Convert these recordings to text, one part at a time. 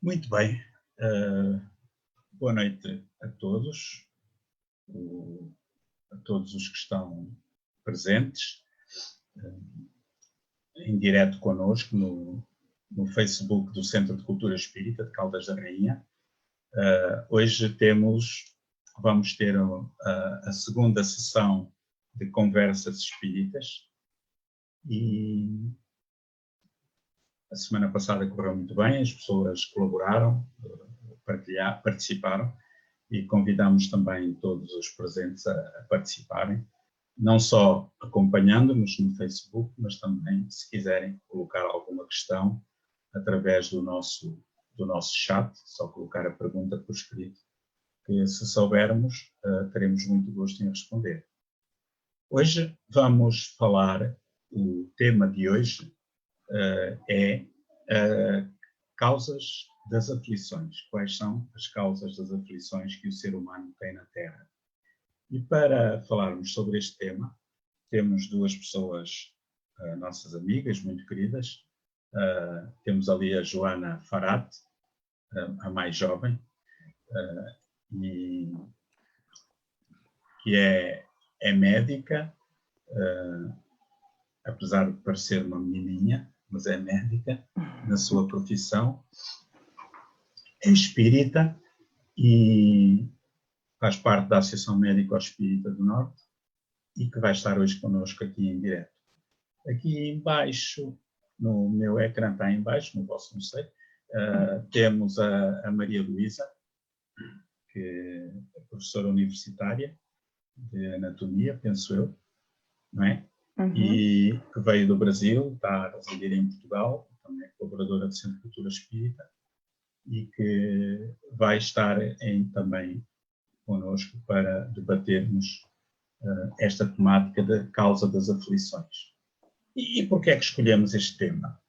Muito bem. Boa noite a todos, a todos os que estão presentes, em direto connosco no Facebook do Centro de Cultura Espírita de Caldas da Rainha. Hoje vamos ter a segunda sessão de conversas espíritas e a semana passada correu muito bem, as pessoas colaboraram, participaram e convidamos também todos os presentes a participarem, não só acompanhando-nos no Facebook, mas também, se quiserem colocar alguma questão através do nosso chat, só colocar a pergunta por escrito, que se soubermos, teremos muito gosto em responder. Hoje vamos falar, o tema de hoje é causas das aflições. Quais são as causas das aflições que o ser humano tem na Terra? E para falarmos sobre este tema, temos duas pessoas, nossas amigas, muito queridas. Temos ali a Joana Farate, a mais jovem, que é médica, apesar de parecer uma menininha, mas é médica na sua profissão, é espírita e faz parte da Associação Médico Espírita do Norte e que vai estar hoje connosco aqui em direto. Aqui embaixo, no meu ecrã está em baixo, no vosso não sei, temos a Maria Luísa, que é professora universitária de anatomia, penso eu, não é? Uhum. E que veio do Brasil, está a residir em Portugal, também é colaboradora do Centro de Cultura Espírita e que vai estar também connosco para debatermos esta temática da causa das aflições. E porquê é que escolhemos este tema?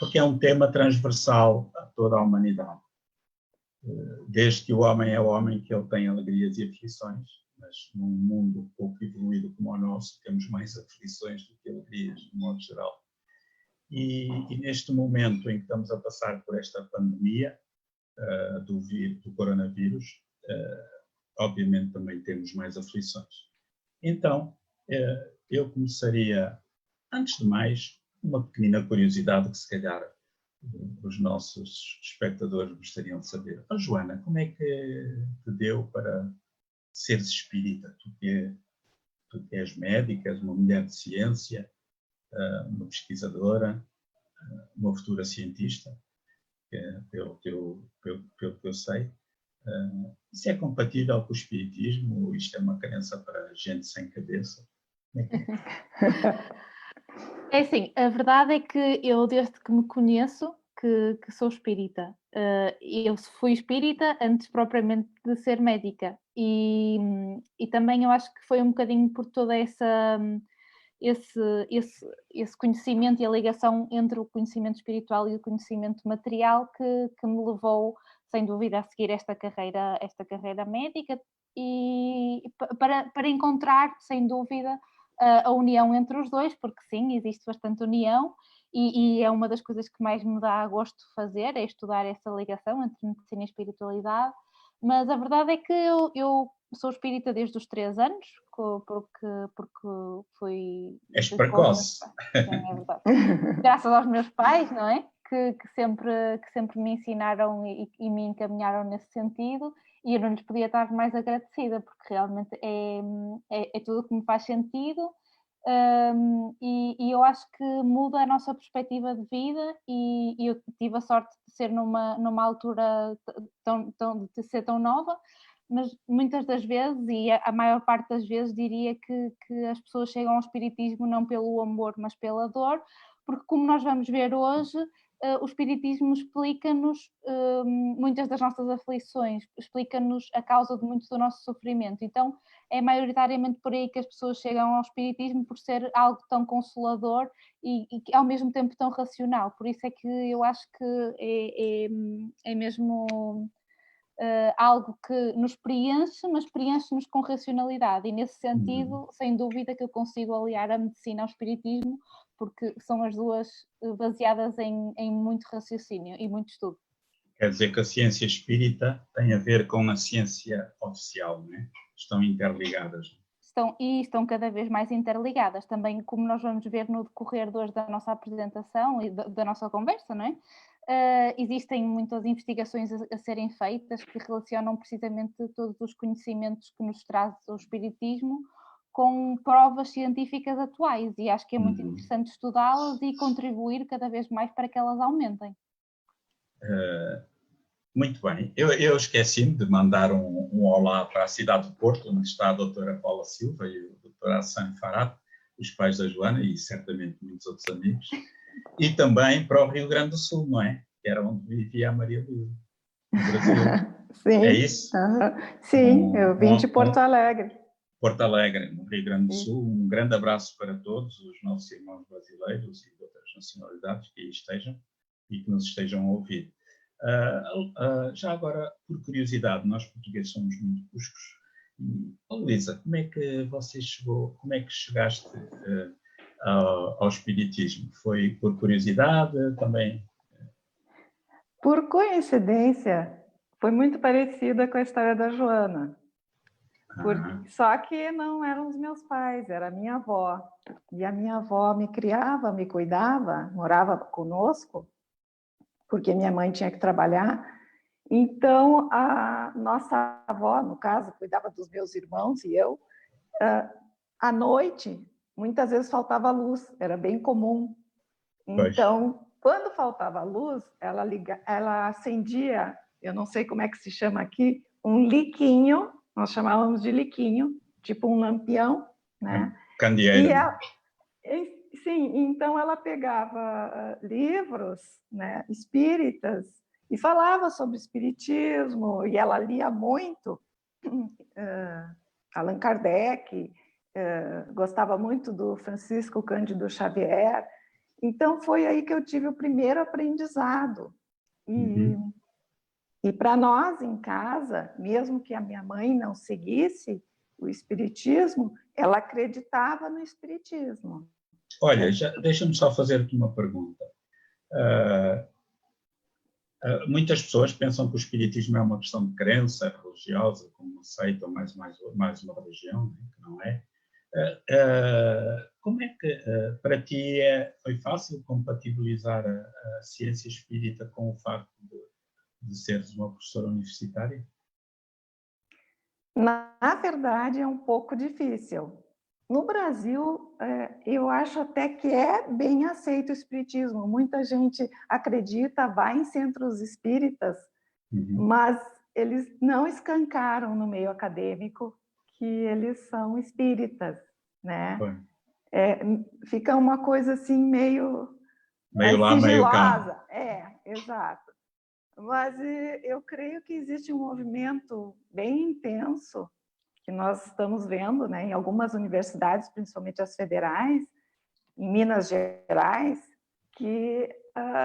Porque é um tema transversal a toda a humanidade. Desde que o homem é homem, que ele tem alegrias e aflições, mas num mundo pouco evoluído como o nosso, temos mais aflições do que alegrias, de modo geral. E neste momento em que estamos a passar por esta pandemia do coronavírus, obviamente também temos mais aflições. Então, eu começaria, antes de mais, uma pequenina curiosidade que se calhar os nossos espectadores gostariam de saber. Joana, como é que te deu para seres espírita? Tu que és médica, és uma mulher de ciência, uma pesquisadora, uma futura cientista, pelo que eu sei. Isso é compatível com o espiritismo ou isto é uma crença para gente sem cabeça? É assim, a verdade é que eu, desde que me conheço, que sou espírita. Eu fui espírita antes propriamente de ser médica e também eu acho que foi um bocadinho por toda esse conhecimento e a ligação entre o conhecimento espiritual e o conhecimento material que me levou, sem dúvida, a seguir esta carreira médica e para encontrar, sem dúvida, a união entre os dois, porque sim, existe bastante união e é uma das coisas que mais me dá gosto de fazer, é estudar essa ligação entre medicina e espiritualidade, mas a verdade é que eu sou espírita desde os 3 anos, porque fui... És precoce. Sim, é verdade. Graças aos meus pais, não é? Que sempre me ensinaram e me encaminharam nesse sentido, e eu não lhes podia estar mais agradecida, porque realmente é tudo que me faz sentido, e eu acho que muda a nossa perspectiva de vida, e eu tive a sorte de ser numa altura de ser tão nova, mas muitas das vezes, e a maior parte das vezes, diria que as pessoas chegam ao espiritismo não pelo amor, mas pela dor, porque como nós vamos ver hoje, o espiritismo explica-nos muitas das nossas aflições, explica-nos a causa de muito do nosso sofrimento. Então é maioritariamente por aí que as pessoas chegam ao espiritismo, por ser algo tão consolador e ao mesmo tempo tão racional. Por isso é que eu acho que é mesmo algo que nos preenche, mas preenche-nos com racionalidade, e nesse sentido, sem dúvida que eu consigo aliar a medicina ao espiritismo, porque são as duas baseadas em muito raciocínio e muito estudo. Quer dizer que a ciência espírita tem a ver com a ciência oficial, não é? Estão interligadas. Estão cada vez mais interligadas, também como nós vamos ver no decorrer de hoje da nossa apresentação e da nossa conversa, não é? Existem muitas investigações a serem feitas que relacionam precisamente todos os conhecimentos que nos traz o Espiritismo com provas científicas atuais, e acho que é muito interessante estudá-las e contribuir cada vez mais para que elas aumentem. Muito bem. Eu esqueci-me de mandar um olá para a cidade de Porto, onde está a doutora Paula Silva e o doutor Hassan Farad, os pais da Joana e certamente muitos outros amigos, e também para o Rio Grande do Sul, não é? Que era onde vivia a Maria Luísa, no Brasil. Sim. É isso? Sim, eu vim de Porto Alegre. Porto Alegre, no Rio Grande do Sul. Um grande abraço para todos os nossos irmãos brasileiros e de outras nacionalidades que aí estejam e que nos estejam a ouvir. Já agora, por curiosidade, nós portugueses somos muito cuscos. Luísa, como é que você chegou, como é que chegaste ao espiritismo? Foi por curiosidade também? Por coincidência, foi muito parecida com a história da Joana. Só que não eram os meus pais, era a minha avó. E a minha avó me criava, me cuidava, morava conosco, porque minha mãe tinha que trabalhar. Então, a nossa avó, no caso, cuidava dos meus irmãos e eu. À noite, muitas vezes faltava luz, era bem comum. Então, quando faltava luz, ela acendia, eu não sei como é que se chama aqui, um liquinho, nós chamávamos de liquinho, tipo um lampião, né? Candeeiro. Sim, então ela pegava livros, né, espíritas e falava sobre espiritismo, e ela lia muito Allan Kardec, gostava muito do Francisco Cândido Xavier. Então foi aí que eu tive o primeiro aprendizado. E para nós em casa, mesmo que a minha mãe não seguisse o espiritismo, ela acreditava no espiritismo. Olha, deixa-me só fazer aqui uma pergunta. Muitas pessoas pensam que o espiritismo é uma questão de crença religiosa, como uma seita ou mais uma religião, né? Que não é. Como é que para ti foi fácil compatibilizar a ciência espírita com o facto de seres uma professora universitária? Na verdade, é um pouco difícil. No Brasil, eu acho até que é bem aceito o espiritismo. Muita gente acredita, vai em centros espíritas, mas eles não escancaram no meio acadêmico que eles são espíritas, né? Fica uma coisa assim meio lá, meio cá. Exato. Mas eu creio que existe um movimento bem intenso que nós estamos vendo, né, em algumas universidades, principalmente as federais, em Minas Gerais, que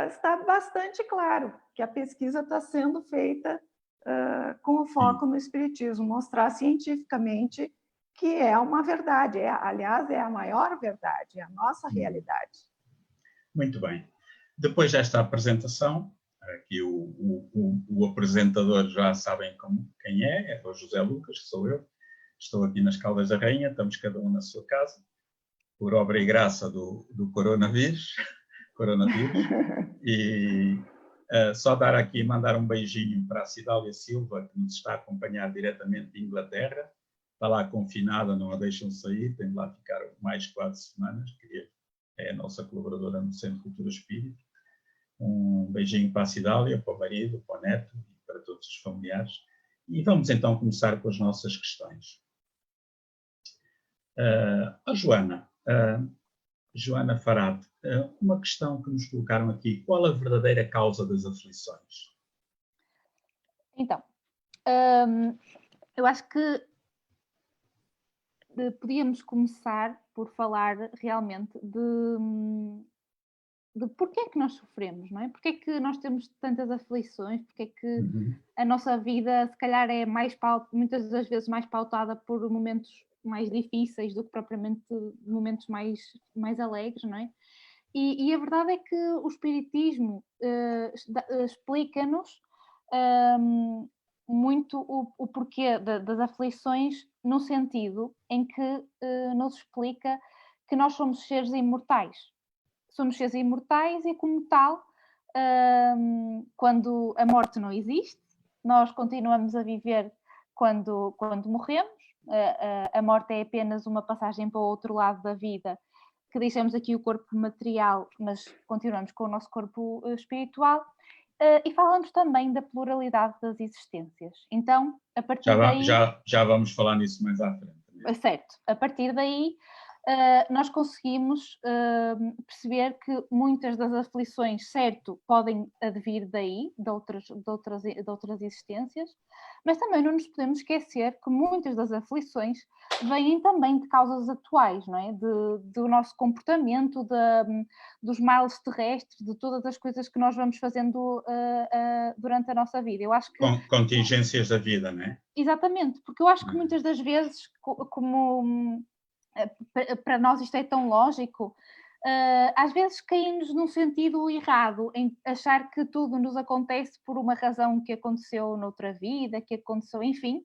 está bastante claro que a pesquisa está sendo feita com o foco no espiritismo, mostrar cientificamente que é uma verdade, aliás, é a maior verdade, é a nossa realidade. Muito bem. Depois desta apresentação, aqui o apresentador já sabem quem é o José Lucas, que sou eu. Estou aqui nas Caldas da Rainha, estamos cada um na sua casa, por obra e graça do coronavírus. E só dar aqui, mandar um beijinho para a Cidália Silva, que nos está a acompanhar diretamente de Inglaterra. Está lá confinada, não a deixam sair, tem de lá ficar mais 4 semanas, que é a nossa colaboradora no Centro de Cultura Espírita. Um beijinho para a Cidália, para o marido, para o neto e para todos os familiares. E vamos então começar com as nossas questões. Joana Farad, uma questão que nos colocaram aqui: qual a verdadeira causa das aflições? Então, eu acho que podíamos começar por falar realmente de porquê é que nós sofremos, não é? Porquê é que nós temos tantas aflições, porquê é que a nossa vida, se calhar, é muitas das vezes mais pautada por momentos mais difíceis do que propriamente momentos mais alegres, não é? E a verdade é que o Espiritismo explica-nos muito o porquê das aflições, no sentido em que nos explica que nós somos seres imortais. Somos seres imortais e, como tal, quando a morte não existe, nós continuamos a viver quando morremos. A morte é apenas uma passagem para o outro lado da vida, que deixamos aqui o corpo material, mas continuamos com o nosso corpo espiritual. E falamos também da pluralidade das existências. Então, a partir daí... Já vamos falar nisso mais à frente. Né? Certo. A partir daí, nós conseguimos perceber que muitas das aflições, certo, podem advir daí, de outras existências, mas também não nos podemos esquecer que muitas das aflições vêm também de causas atuais, não é? Do nosso comportamento, dos males terrestres, de todas as coisas que nós vamos fazendo durante a nossa vida. Eu acho que... Contingências da vida, não é? Exatamente, porque eu acho que muitas das vezes, como para nós isto é tão lógico, às vezes caímos num sentido errado, em achar que tudo nos acontece por uma razão que aconteceu noutra vida, que aconteceu, enfim,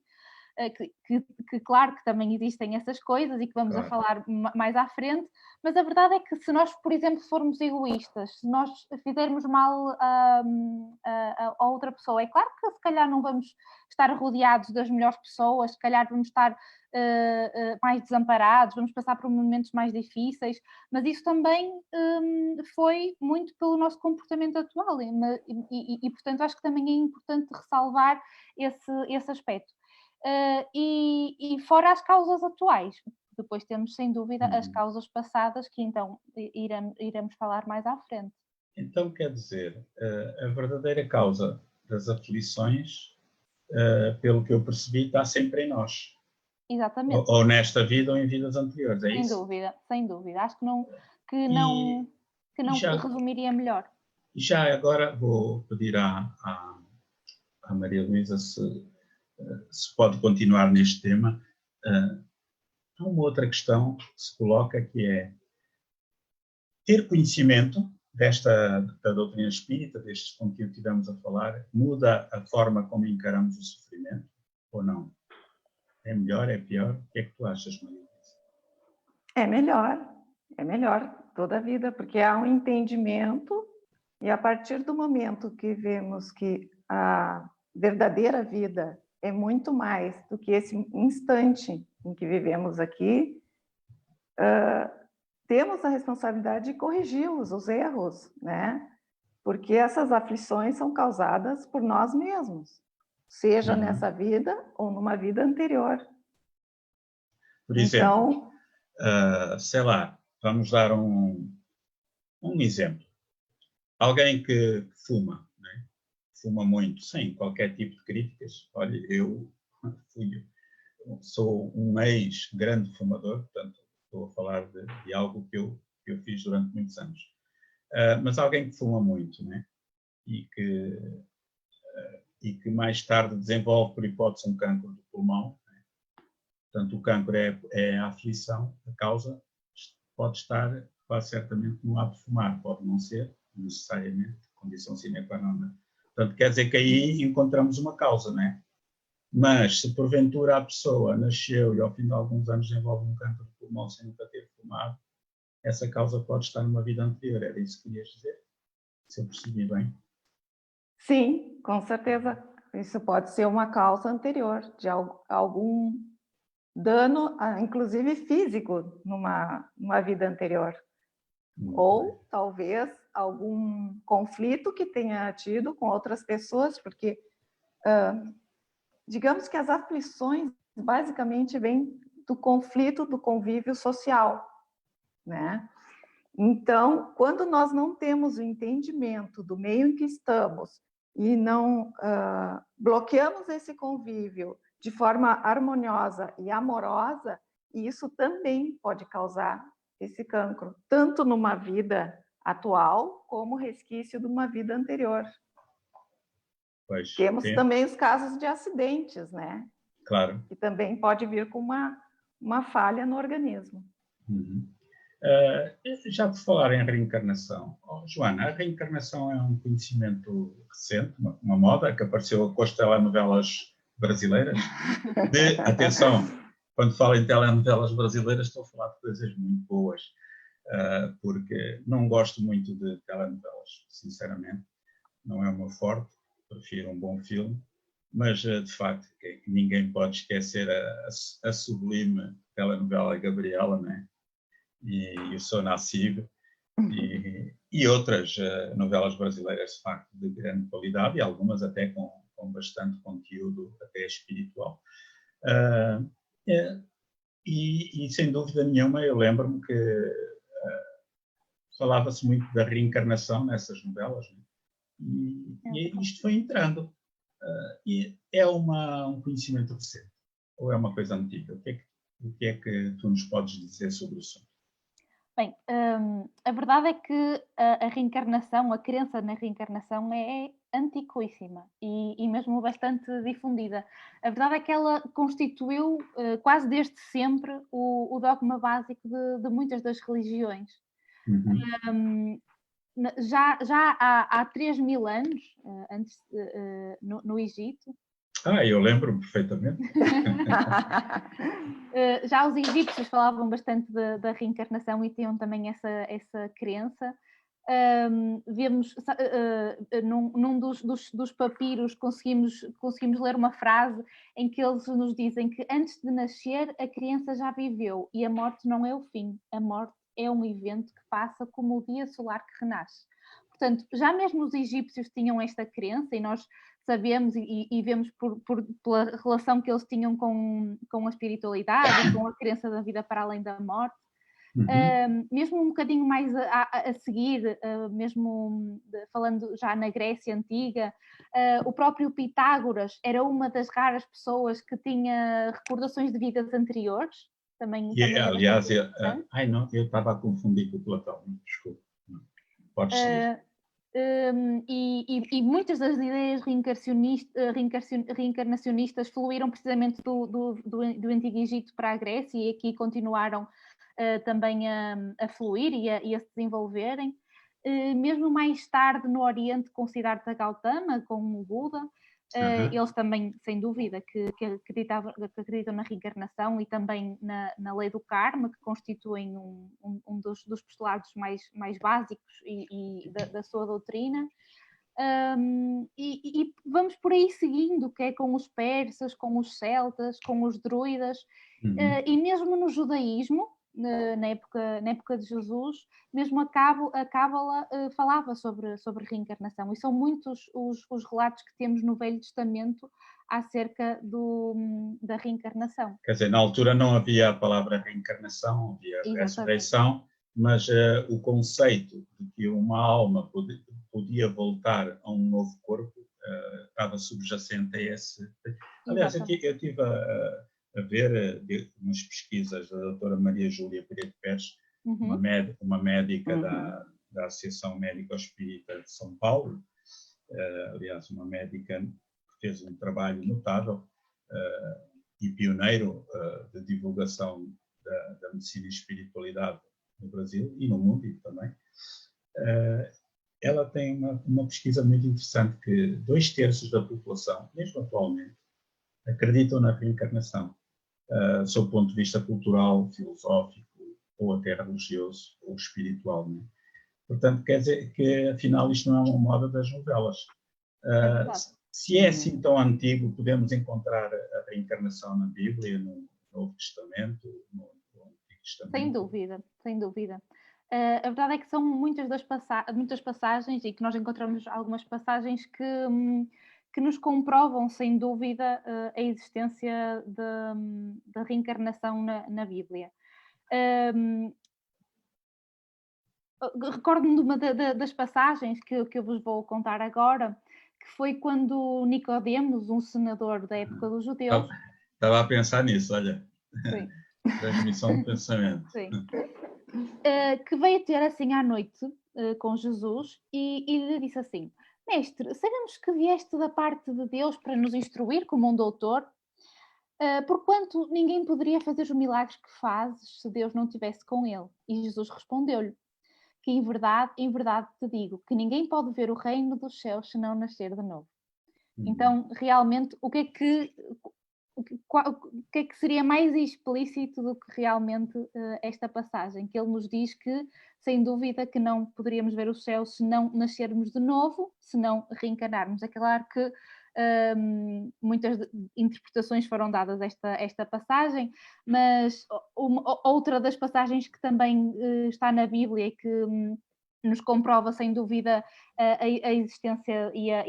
que claro que também existem essas coisas e que vamos a falar mais à frente, mas a verdade é que se nós, por exemplo, formos egoístas, se nós fizermos mal a outra pessoa, é claro que se calhar não vamos estar rodeados das melhores pessoas, se calhar vamos estar mais desamparados, vamos passar por momentos mais difíceis, mas isso também foi muito pelo nosso comportamento atual e portanto acho que também é importante ressalvar esse aspecto. E fora as causas atuais, depois temos sem dúvida as causas passadas, que então iremos falar mais à frente. Então quer dizer, a verdadeira causa das aflições, pelo que eu percebi, está sempre em nós. Exatamente. Ou nesta vida ou em vidas anteriores, é isso? Sem dúvida. Acho que não resumiria melhor. E já agora vou pedir à Maria Luísa se pode continuar neste tema. Há uma outra questão que se coloca, que é ter conhecimento da doutrina espírita, destes com que estivemos a falar, muda a forma como encaramos o sofrimento ou não? É melhor, é pior? O que é que tu achas, Maria Luísa? É melhor toda a vida, porque há um entendimento e a partir do momento que vemos que a verdadeira vida é muito mais do que esse instante em que vivemos aqui, temos a responsabilidade de corrigi-los, os erros, né? Porque essas aflições são causadas por nós mesmos, seja nessa vida ou numa vida anterior. Por exemplo, sei lá, vamos dar um exemplo. Alguém que fuma, né? Fuma muito, sem qualquer tipo de críticas. Olha, eu sou um ex-grande fumador, portanto, estou a falar de algo que eu fiz durante muitos anos. Mas alguém que fuma muito, né? E que mais tarde desenvolve, por hipótese, um cancro do pulmão. Né? Portanto, o cancro é a aflição, a causa pode estar quase certamente no ato de fumar, pode não ser necessariamente condição sine qua non. Né? Portanto, quer dizer que aí encontramos uma causa, não é? Mas se porventura a pessoa nasceu e ao fim de alguns anos desenvolve um cancro de pulmão sem nunca ter fumado, essa causa pode estar numa vida anterior. Era isso que querias dizer? Se eu percebi bem. Sim, com certeza. Isso pode ser uma causa anterior de algum dano, inclusive físico, numa vida anterior. Ou talvez algum conflito que tenha tido com outras pessoas, porque digamos que as aflições basicamente vêm do conflito, do convívio social, né? Então, quando nós não temos o entendimento do meio em que estamos e não bloqueamos esse convívio de forma harmoniosa e amorosa, isso também pode causar esse cancro, tanto numa vida atual como resquício de uma vida anterior. Temos também os casos de acidentes, né? Claro. Que também pode vir com uma falha no organismo. Já por falar em reencarnação, Joana, a reencarnação é um conhecimento recente, uma moda que apareceu com as telenovelas brasileiras. Atenção, quando falo em telenovelas brasileiras estou a falar de coisas muito boas, porque não gosto muito de telenovelas, sinceramente, não é o meu forte, prefiro um bom filme, mas de facto que ninguém pode esquecer a sublime telenovela Gabriela, né? E o Sou Nascido, e outras novelas brasileiras de facto de grande qualidade, e algumas até com bastante conteúdo até espiritual. E sem dúvida nenhuma eu lembro-me que falava-se muito da reencarnação nessas novelas, né? E isto foi entrando. E é um conhecimento recente, ou é uma coisa antiga? O que é que tu nos podes dizer sobre o assunto? Bem, a verdade é que a reencarnação, a crença na reencarnação é antiquíssima e mesmo bastante difundida. A verdade é que ela constituiu quase desde sempre o dogma básico de muitas das religiões. Uhum. Já há 3.000 anos, antes, no Egito. Eu lembro-me perfeitamente. Já os egípcios falavam bastante da reencarnação e tinham também essa crença. Vemos num dos papiros conseguimos ler uma frase em que eles nos dizem que antes de nascer a criança já viveu e a morte não é o fim, a morte é um evento que passa como o dia solar que renasce. Portanto, já mesmo os egípcios tinham esta crença e nós sabemos e vemos pela relação que eles tinham com a espiritualidade e com a crença da vida para além da morte. Mesmo um bocadinho mais a seguir, mesmo falando já na Grécia Antiga, o próprio Pitágoras era uma das raras pessoas que tinha recordações de vidas anteriores. Também aliás, eu estava a confundir com o Platão, desculpa. Pode seguir. E muitas das ideias reencarnacionistas fluíram precisamente do Antigo Egito para a Grécia e aqui continuaram também a fluir e a se desenvolverem. Mesmo mais tarde no Oriente, com Siddhartha Gautama, com o Buda, eles também, sem dúvida, que acreditam na reencarnação e também na lei do karma, que constituem um dos postulados mais básicos e da sua doutrina. E vamos por aí seguindo, que é com os persas, com os celtas, com os druidas, e mesmo no judaísmo, na época de Jesus, mesmo a Cábala falava sobre reencarnação, e são muitos os relatos que temos no Velho Testamento acerca da reencarnação. Quer dizer, na altura não havia a palavra reencarnação, havia ressurreição, mas o conceito de que uma alma podia voltar a um novo corpo estava subjacente a esse. Aliás, eu tive a ver umas pesquisas da doutora Maria Júlia Pereira Pérez, uma médica da Associação Médica Espírita de São Paulo, aliás, uma médica que fez um trabalho notável e pioneiro de divulgação da medicina e espiritualidade no Brasil e no mundo também. Ela tem uma pesquisa muito interessante que 2/3 da população, mesmo atualmente, acreditam na reencarnação, sob o ponto de vista cultural, filosófico, ou até religioso, ou espiritual. Né? Portanto, quer dizer que, afinal, isto não é uma moda das novelas. Se é assim tão antigo, podemos encontrar a reencarnação na Bíblia, no Novo Testamento, no Antigo Testamento? Sem dúvida, sem dúvida. A verdade é que são muitas passagens, e que nós encontramos algumas passagens que nos comprovam, sem dúvida, a existência da reencarnação na Bíblia. Recordo-me de uma das passagens que eu vos vou contar agora, que foi quando Nicodemos, um senador da época dos judeus... Estava a pensar nisso, olha. Sim. Transmissão de pensamento. Sim. Que veio ter assim à noite com Jesus e lhe disse assim: Mestre, sabemos que vieste da parte de Deus para nos instruir como um doutor. porquanto ninguém poderia fazer os milagres que fazes se Deus não estivesse com ele. E Jesus respondeu-lhe que em verdade te digo, que ninguém pode ver o reino dos céus se não nascer de novo. Então, realmente, o que é que seria mais explícito do que realmente esta passagem? Que ele nos diz que, sem dúvida, que não poderíamos ver o céu se não nascermos de novo, se não reencarnarmos. É claro que muitas interpretações foram dadas a esta passagem, mas outra das passagens que também está na Bíblia e que nos comprova, sem dúvida, a existência e a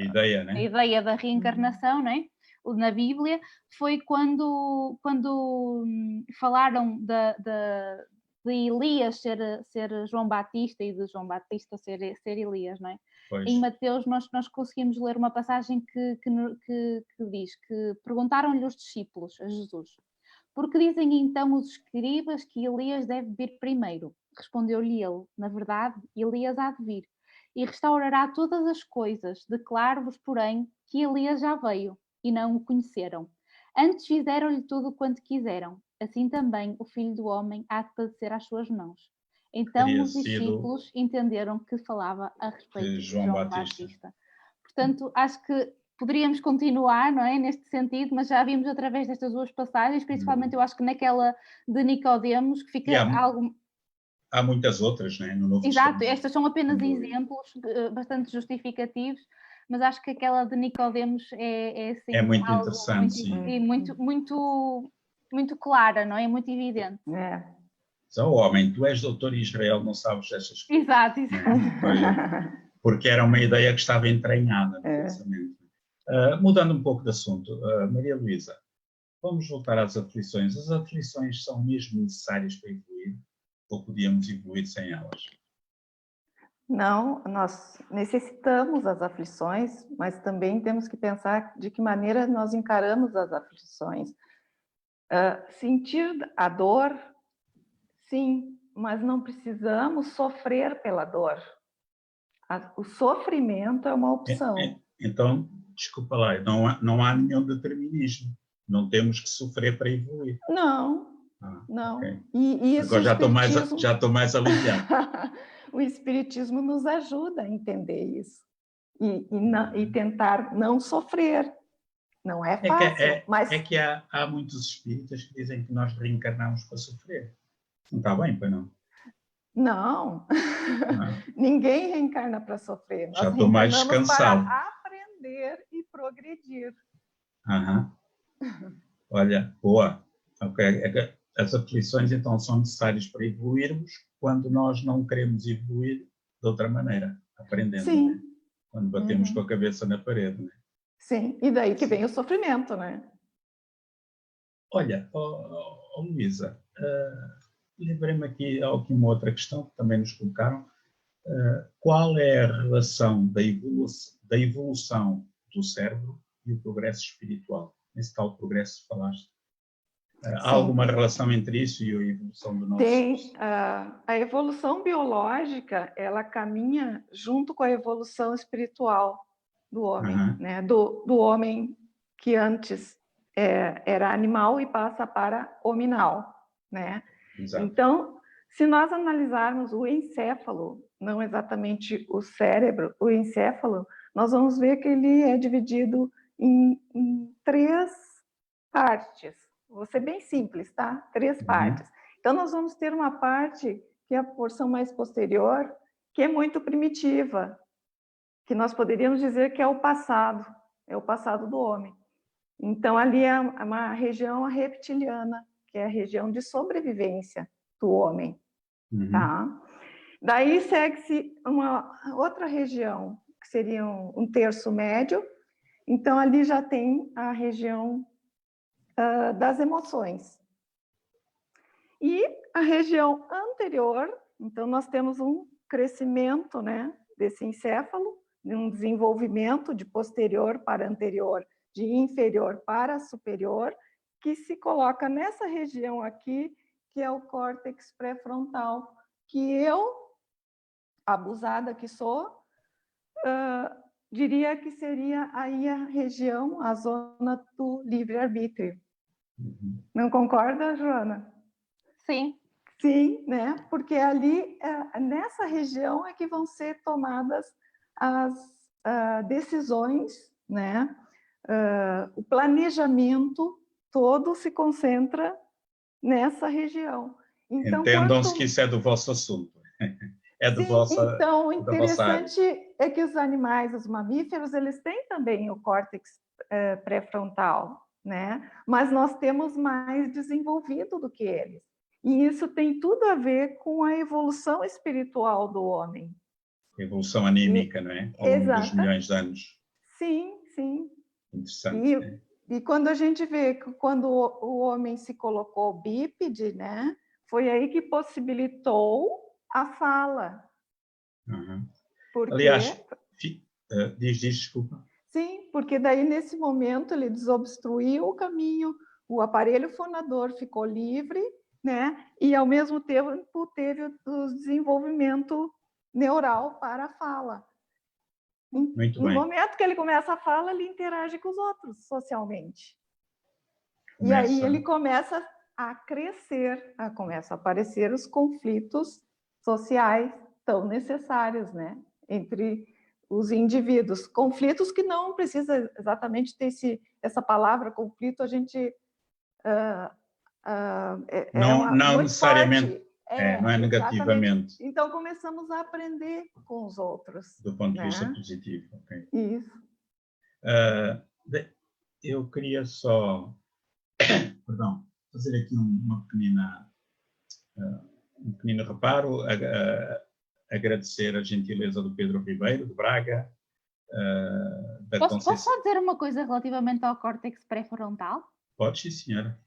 ideia, né? A ideia da reencarnação, né? Na Bíblia, foi quando falaram de Elias ser João Batista e de João Batista ser Elias, não é? Pois. Em Mateus nós conseguimos ler uma passagem que diz que perguntaram-lhe os discípulos a Jesus: por que dizem então os escribas que Elias deve vir primeiro? Respondeu-lhe ele: na verdade, Elias há de vir e restaurará todas as coisas. Declaro-vos, porém, que Elias já veio e não o conheceram. Antes fizeram-lhe tudo quanto quiseram. Assim também o Filho do Homem há de padecer às suas mãos. Então os discípulos entenderam que falava a respeito de João Batista. Portanto, acho que poderíamos continuar, não é, neste sentido, mas já vimos através destas duas passagens, principalmente eu acho que naquela de Nicodemos, que fica algo... Há muitas outras, né, no Novo Exato, Testamento. estas são apenas exemplos bastante justificativos, mas acho que aquela de Nicodemos é assim, é muito interessante, sim. E muito clara, não é? Muito evidente. Só homem, tu és doutor em Israel, não sabes estas coisas. Exato. Porque era uma ideia que estava entranhada no pensamento. Mudando um pouco de assunto, Maria Luísa, vamos voltar às aflições. As aflições são mesmo necessárias para evoluir ou podíamos evoluir sem elas? Não, nós necessitamos das aflições, mas também temos que pensar de que maneira nós encaramos as aflições. Sentir a dor, sim, mas não precisamos sofrer pela dor. O sofrimento é uma opção. Então, desculpa lá, não há nenhum determinismo. Não temos que sofrer para evoluir. Não. Okay. E isso agora já estou mais aliviado. O Espiritismo nos ajuda a entender isso e tentar não sofrer. Não é fácil, mas... É que há muitos espíritas que dizem que nós reencarnamos para sofrer. Não está bem, pois não? Não. Ninguém reencarna para sofrer. Nós já estou mais descansado. Para aprender e progredir. Olha, boa. Okay. As aflições, então, são necessárias para evoluirmos quando nós não queremos evoluir de outra maneira, aprendendo. Sim. Né? Quando batemos com a cabeça na parede. Né? Sim, e daí que vem o sofrimento, né? Olha, Luísa, lembrei-me aqui uma outra questão que também nos colocaram. Qual é a relação da evolução do cérebro e o progresso espiritual? Esse tal progresso que falaste. Há alguma relação entre isso e a evolução do nosso... Tem. A evolução biológica, ela caminha junto com a evolução espiritual do homem, né? Do homem que antes era animal e passa para hominal, né? Exato. Então, se nós analisarmos o encéfalo, não exatamente o cérebro, o encéfalo, nós vamos ver que ele é dividido em 3 partes. Vou ser bem simples, tá? 3 partes. Então, nós vamos ter uma parte, que é a porção mais posterior, que é muito primitiva, que nós poderíamos dizer que é o passado do homem. Então, ali é uma região reptiliana, que é a região de sobrevivência do homem, tá? Daí segue-se uma outra região, que seria um terço médio. Então, ali já tem a região das emoções. E a região anterior, então nós temos um crescimento, né, desse encéfalo, de um desenvolvimento de posterior para anterior, de inferior para superior, que se coloca nessa região aqui, que é o córtex pré-frontal, que eu, abusada que sou, diria que seria aí a região, a zona do livre-arbítrio. Não concorda, Joana? Sim. Sim, né? Porque ali, nessa região é que vão ser tomadas as decisões, né? O planejamento todo se concentra nessa região. Então, entendam-se que isso é do vosso assunto. É do sim, então, o da vossa área. interessante é que os animais, os mamíferos, eles têm também o córtex pré-frontal, né? Mas nós temos mais desenvolvido do que eles. E isso tem tudo a ver com a evolução espiritual do homem. Evolução anímica, não é? Ao longo dos milhões de anos. Sim, sim. Interessante. E quando a gente vê que quando o homem se colocou bípede, né? Foi aí que possibilitou a fala. Uhum. Porque... Aliás, diz, desculpa. Sim, porque daí nesse momento ele desobstruiu o caminho, o aparelho fonador ficou livre, né? E ao mesmo tempo teve o desenvolvimento neural para a fala. Muito No bem. momento que ele começa a fala, ele interage com os outros socialmente. E aí ele começa a crescer, começam a aparecer os conflitos sociais tão necessários, né? Entre os indivíduos. Conflitos que não precisa exatamente ter essa palavra conflito, a gente... não muito necessariamente, forte. não é negativamente. Exatamente. Então, começamos a aprender com os outros. Do ponto de vista positivo. Okay. Isso. Eu queria só, perdão, fazer aqui um pequeno reparo, agradecer a gentileza do Pedro Ribeiro, de Braga, da Posso Conceição. só dizer uma coisa relativamente ao córtex pré-frontal? Pode, sim, senhora.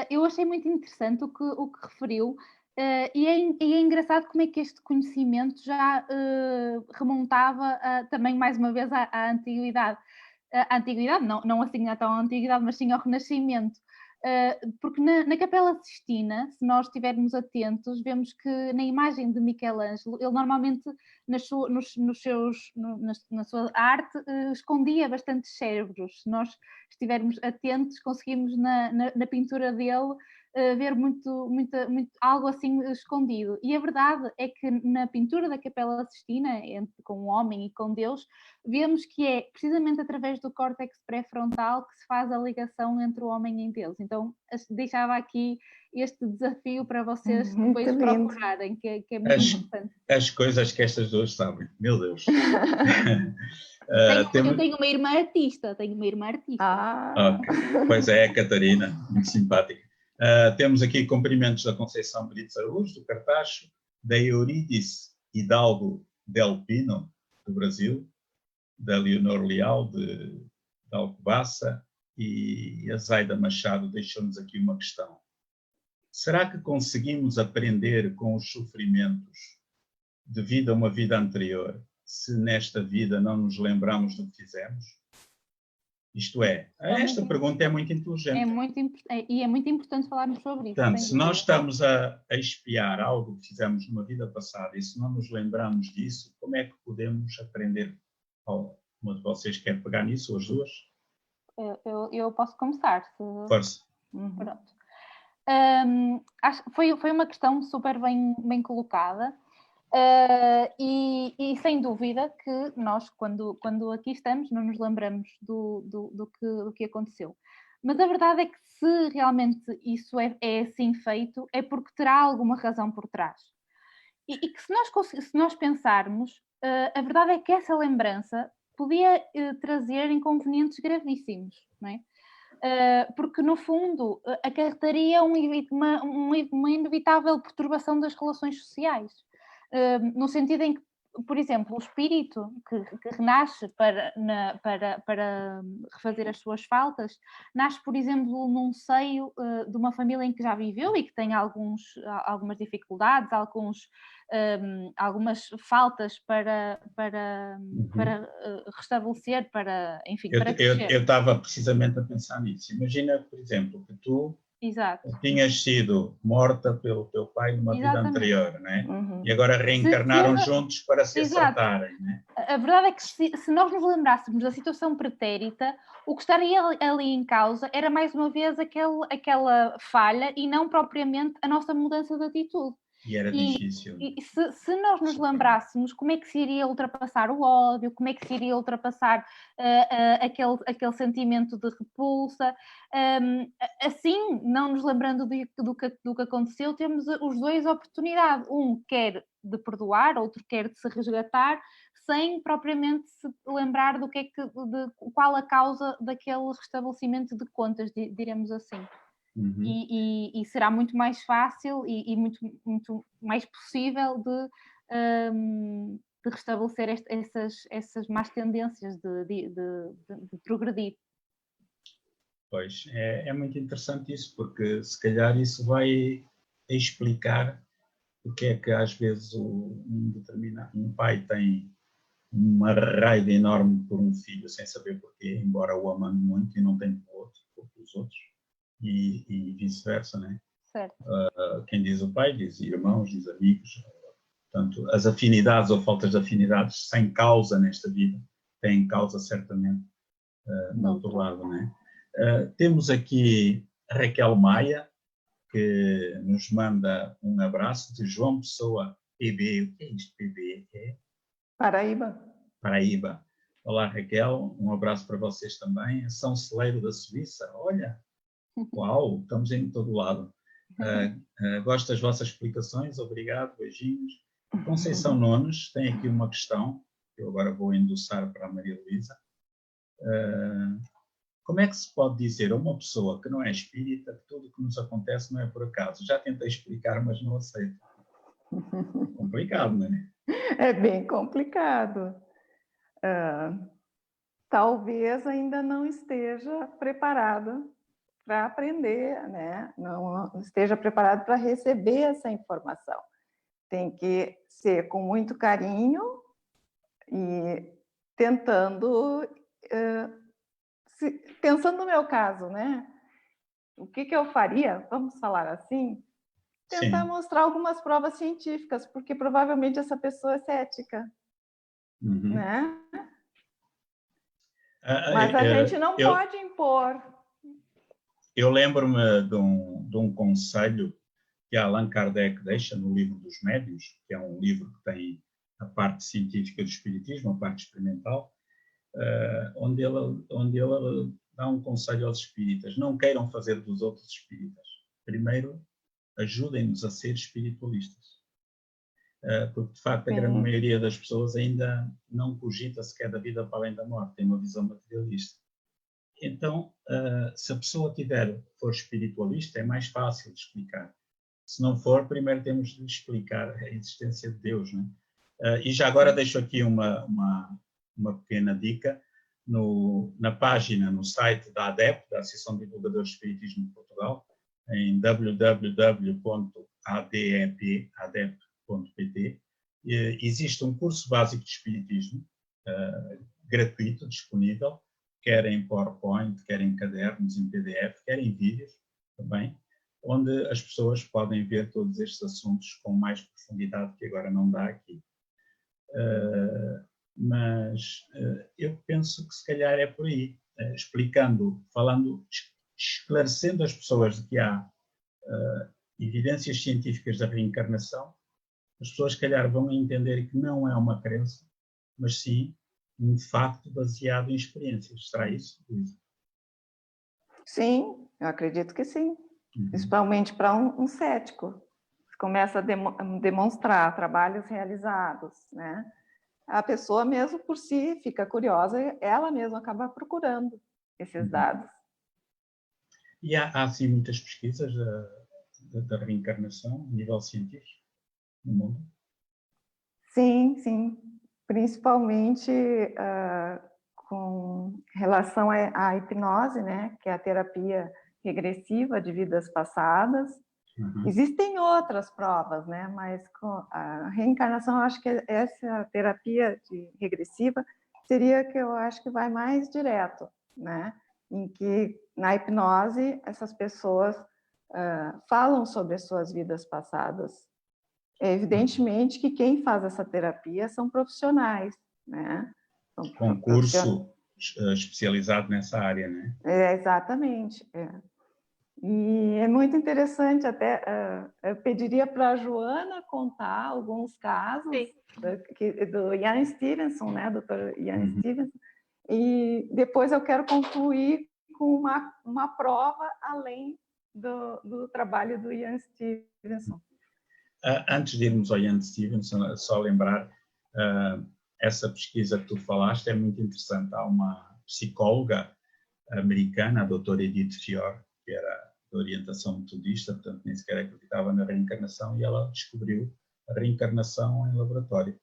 Eu achei muito interessante o que referiu, e é engraçado como é que este conhecimento já remontava também, mais uma vez, à antiguidade. A antiguidade, não assim tão à antiguidade, mas sim ao Renascimento. Porque na Capela Sistina, se nós estivermos atentos, vemos que na imagem de Michelangelo, ele normalmente na sua arte escondia bastantes cérebros. Se nós estivermos atentos, conseguimos na pintura dele ver muito algo assim escondido. E a verdade é que na pintura da Capela Sistina, com o homem e com Deus, vemos que é precisamente através do córtex pré-frontal que se faz a ligação entre o homem e Deus. Então, deixava aqui este desafio para vocês depois procurarem, que é muito interessante. As coisas que estas duas sabem, meu Deus. Eu tenho uma irmã artista, Okay. Pois é, a Catarina, muito simpática. Temos aqui cumprimentos da Conceição Brito Araújo, do Cartacho, da Eurídice Hidalgo Del Pino, do Brasil, da Leonor Leal, de Alcobaça, e a Zaida Machado deixou-nos aqui uma questão. Será que conseguimos aprender com os sofrimentos devido a uma vida anterior, se nesta vida não nos lembramos do que fizemos? Isto é, esta pergunta é muito inteligente. É muito importante falarmos sobre isso. Portanto, se nós estamos a expiar algo que fizemos numa vida passada e se não nos lembramos disso, como é que podemos aprender? Uma de vocês quer pegar nisso, ou as duas? Eu posso começar. Força. Pronto. Foi uma questão super bem colocada. E sem dúvida que nós, quando aqui estamos, não nos lembramos do que aconteceu. Mas a verdade é que se realmente isso é assim feito, é porque terá alguma razão por trás. E que se nós pensarmos, a verdade é que essa lembrança podia trazer inconvenientes gravíssimos, não é? Porque, no fundo, acarretaria uma inevitável perturbação das relações sociais. No sentido em que, por exemplo, o espírito que renasce para refazer as suas faltas, nasce, por exemplo, num seio de uma família em que já viveu e que tem algumas dificuldades, algumas faltas para restabelecer, para, enfim, para crescer. Eu estava precisamente a pensar nisso. Imagina, por exemplo, que tu Exato. Tinhas sido morta pelo teu pai numa vida anterior, né? E agora reencarnaram juntos para se acertarem, né? A verdade é que se nós nos lembrássemos da situação pretérita, o que estaria ali em causa era mais uma vez aquela falha e não propriamente a nossa mudança de atitude. E era difícil. E se nós nos lembrássemos como é que se iria ultrapassar o ódio, como é que se iria ultrapassar aquele sentimento de repulsa, assim, não nos lembrando do que aconteceu, temos os dois a oportunidade. Um quer de perdoar, outro quer de se resgatar, sem propriamente se lembrar do qual a causa daquele restabelecimento de contas, diremos assim. Uhum. E será muito mais fácil e muito, muito mais possível de restabelecer essas más tendências de progredir. Pois, é muito interessante isso, porque se calhar isso vai explicar porque é que às vezes um pai tem uma raiva enorme por um filho sem saber porquê, embora o amando muito e não tem pelos outros, e vice-versa, né? Certo. Quem diz o pai, diz irmãos, diz amigos. Portanto, as afinidades ou faltas de afinidades sem causa nesta vida têm causa certamente no outro lado, né? Temos aqui a Raquel Maia, que nos manda um abraço de João Pessoa, PB. O que é isto, PB? Paraíba. Olá, Raquel, um abraço para vocês também. São Celeiro da Suíça, olha, uau, estamos em todo lado. Gosto das vossas explicações, obrigado, beijinhos. Conceição Nunes tem aqui uma questão, que eu agora vou endossar para a Maria Luísa. Como é que se pode dizer a uma pessoa que não é espírita que tudo o que nos acontece não é por acaso? Já tentei explicar, mas não aceito. Complicado, não é? É bem complicado. Talvez ainda não esteja preparado para aprender, né? Não esteja preparado para receber essa informação. Tem que ser com muito carinho e tentando, pensando no meu caso, né? O que eu faria? Vamos falar assim? Tentar Sim. mostrar algumas provas científicas, porque provavelmente essa pessoa é cética, né? Mas a gente não pode impor. Eu lembro-me de um conselho que Allan Kardec deixa no livro dos Médiuns, que é um livro que tem a parte científica do espiritismo, a parte experimental, onde ele dá um conselho aos espíritas: não queiram fazer dos outros espíritas. Primeiro, ajudem-nos a ser espiritualistas. Porque, de facto, a grande maioria das pessoas ainda não cogita sequer da vida para além da morte, tem uma visão materialista. Então, se a pessoa for espiritualista, é mais fácil de explicar. Se não for, primeiro temos de explicar a existência de Deus, né? E já agora deixo aqui uma pequena dica. Na página, no site da ADEP, da Associação de Divulgadores de Espiritismo de Portugal, em www.adep.pt, existe um curso básico de Espiritismo, gratuito, disponível, quer em PowerPoint, quer em cadernos, em PDF, quer em vídeos também, onde as pessoas podem ver todos estes assuntos com mais profundidade, que agora não dá aqui. Mas eu penso que se calhar é por aí, esclarecendo as pessoas de que há evidências científicas da reencarnação, as pessoas se calhar vão entender que não é uma crença, mas sim um facto baseado em experiências. Será isso, Luísa? Sim, eu acredito que sim. Principalmente para um cético. Começa a demonstrar trabalhos realizados, né? A pessoa mesmo por si fica curiosa, ela mesma acaba procurando esses dados. E há assim muitas pesquisas da reencarnação a nível científico no mundo? Sim, sim. Principalmente com relação à hipnose, né? Que é a terapia regressiva de vidas passadas. Existem outras provas, né? Mas com a reencarnação, eu acho que essa terapia regressiva seria que eu acho que vai mais direto, né? Em que na hipnose essas pessoas falam sobre as suas vidas passadas. Evidentemente que quem faz essa terapia são profissionais, né? Com curso especializado nessa área, né? Exatamente. E é muito interessante, até eu pediria para a Joana contar alguns casos do Ian Stevenson, né, Dr. Ian Stevenson, e depois eu quero concluir com uma prova além do trabalho do Ian Stevenson. Antes de irmos ao Ian Stevenson, só lembrar, essa pesquisa que tu falaste é muito interessante. Há uma psicóloga americana, a doutora Edith Fior, que era de orientação metodista, portanto nem sequer acreditava na reencarnação, e ela descobriu a reencarnação em laboratório.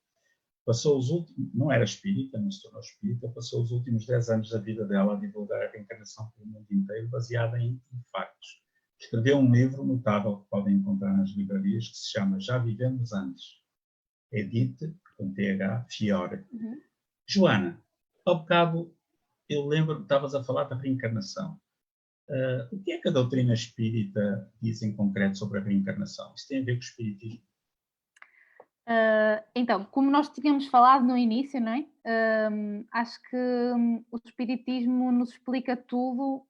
Passou os últimos, não era espírita, não se tornou espírita, passou os últimos 10 anos da vida dela a divulgar a reencarnação pelo mundo inteiro, baseada em factos. Escreveu um livro notável que podem encontrar nas livrarias, que se chama Já Vivemos Antes. Edith, com TH, Fiore. Joana, ao bocado eu lembro que estavas a falar da reencarnação. O que é que a doutrina espírita diz em concreto sobre a reencarnação? Isso tem a ver com o espiritismo? Então, como nós tínhamos falado no início, não é? Acho que o espiritismo nos explica tudo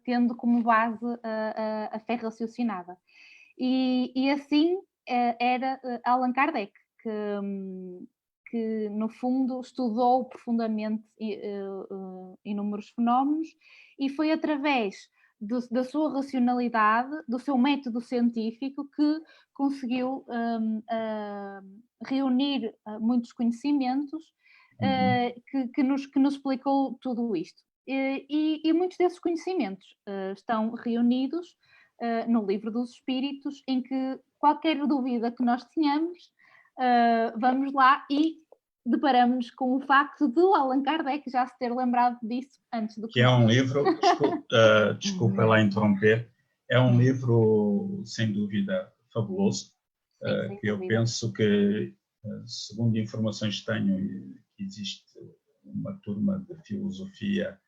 tendo como base a fé raciocinada. E assim era Allan Kardec, que no fundo estudou profundamente inúmeros fenómenos, e foi através da sua racionalidade, do seu método científico, que conseguiu reunir muitos conhecimentos que nos explicou tudo isto. E muitos desses conhecimentos estão reunidos no Livro dos Espíritos, em que qualquer dúvida que nós tenhamos, vamos lá e deparamos com o facto de Allan Kardec já se ter lembrado disso antes do que é um livro, desculpa lá interromper, é um livro sem dúvida fabuloso, que eu penso que, segundo informações que tenho, existe uma turma de filosofia,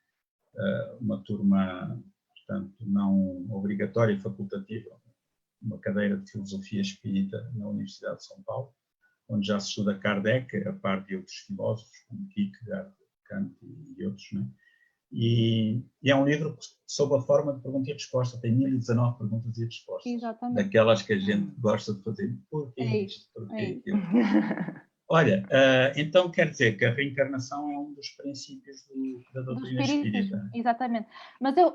uma turma, portanto, não obrigatória e facultativa, uma cadeira de filosofia espírita na Universidade de São Paulo, onde já se estuda Kardec, a par de outros filósofos, como Kierkegaard, Kant e outros, né? E é um livro sob a forma de pergunta e resposta, tem 1019 perguntas e respostas. Exatamente. Daquelas que a gente gosta de fazer. Porquê isto? Porquê aquilo? Olha, então quer dizer que a reencarnação é um dos princípios da doutrina espírita. Exatamente. Mas eu,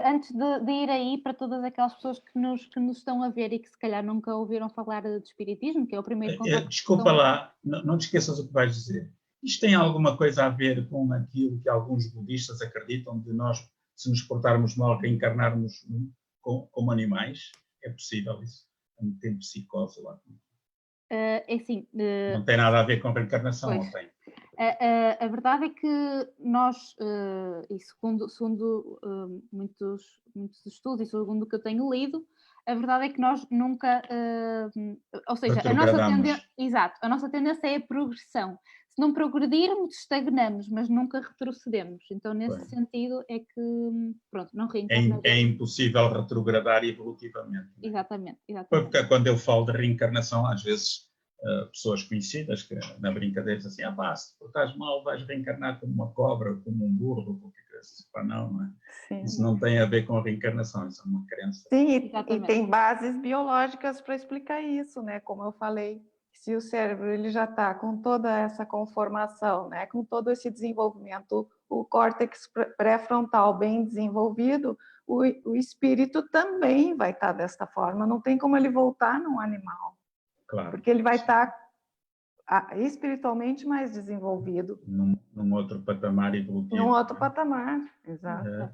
antes de ir aí, para todas aquelas pessoas que nos estão a ver e que se calhar nunca ouviram falar de espiritismo, que é o primeiro contato. Desculpa lá, não te esqueças o que vais dizer. Isto tem alguma coisa a ver com aquilo que alguns budistas acreditam de nós, se nos portarmos mal, reencarnarmos como animais? É possível isso? Tem psicose lá. Assim, não tem nada a ver com reencarnação, ou tem? A verdade é que nós, e segundo muitos estudos e segundo o que eu tenho lido, a verdade é que nós nunca, ou seja, a nossa tendência é a progressão. Se não progredirmos, estagnamos, mas nunca retrocedemos. Então, nesse sentido, é que, pronto, não reencarnamos. É impossível retrogradar evolutivamente. Exatamente. Porque quando eu falo de reencarnação, às vezes, pessoas conhecidas que na brincadeira dizem assim, se tu estás mal, vais reencarnar como uma cobra, como um burro, porque não é? Sim. Isso não tem a ver com a reencarnação, isso é uma crença. Sim, e tem bases biológicas para explicar isso, né? Como eu falei, se o cérebro ele já está com toda essa conformação, né? Com todo esse desenvolvimento, o córtex pré-frontal bem desenvolvido, o espírito também vai estar desta forma, não tem como ele voltar num animal. Claro. Porque ele vai estar espiritualmente mais desenvolvido. Num outro patamar evolutivo. Num outro patamar, exato.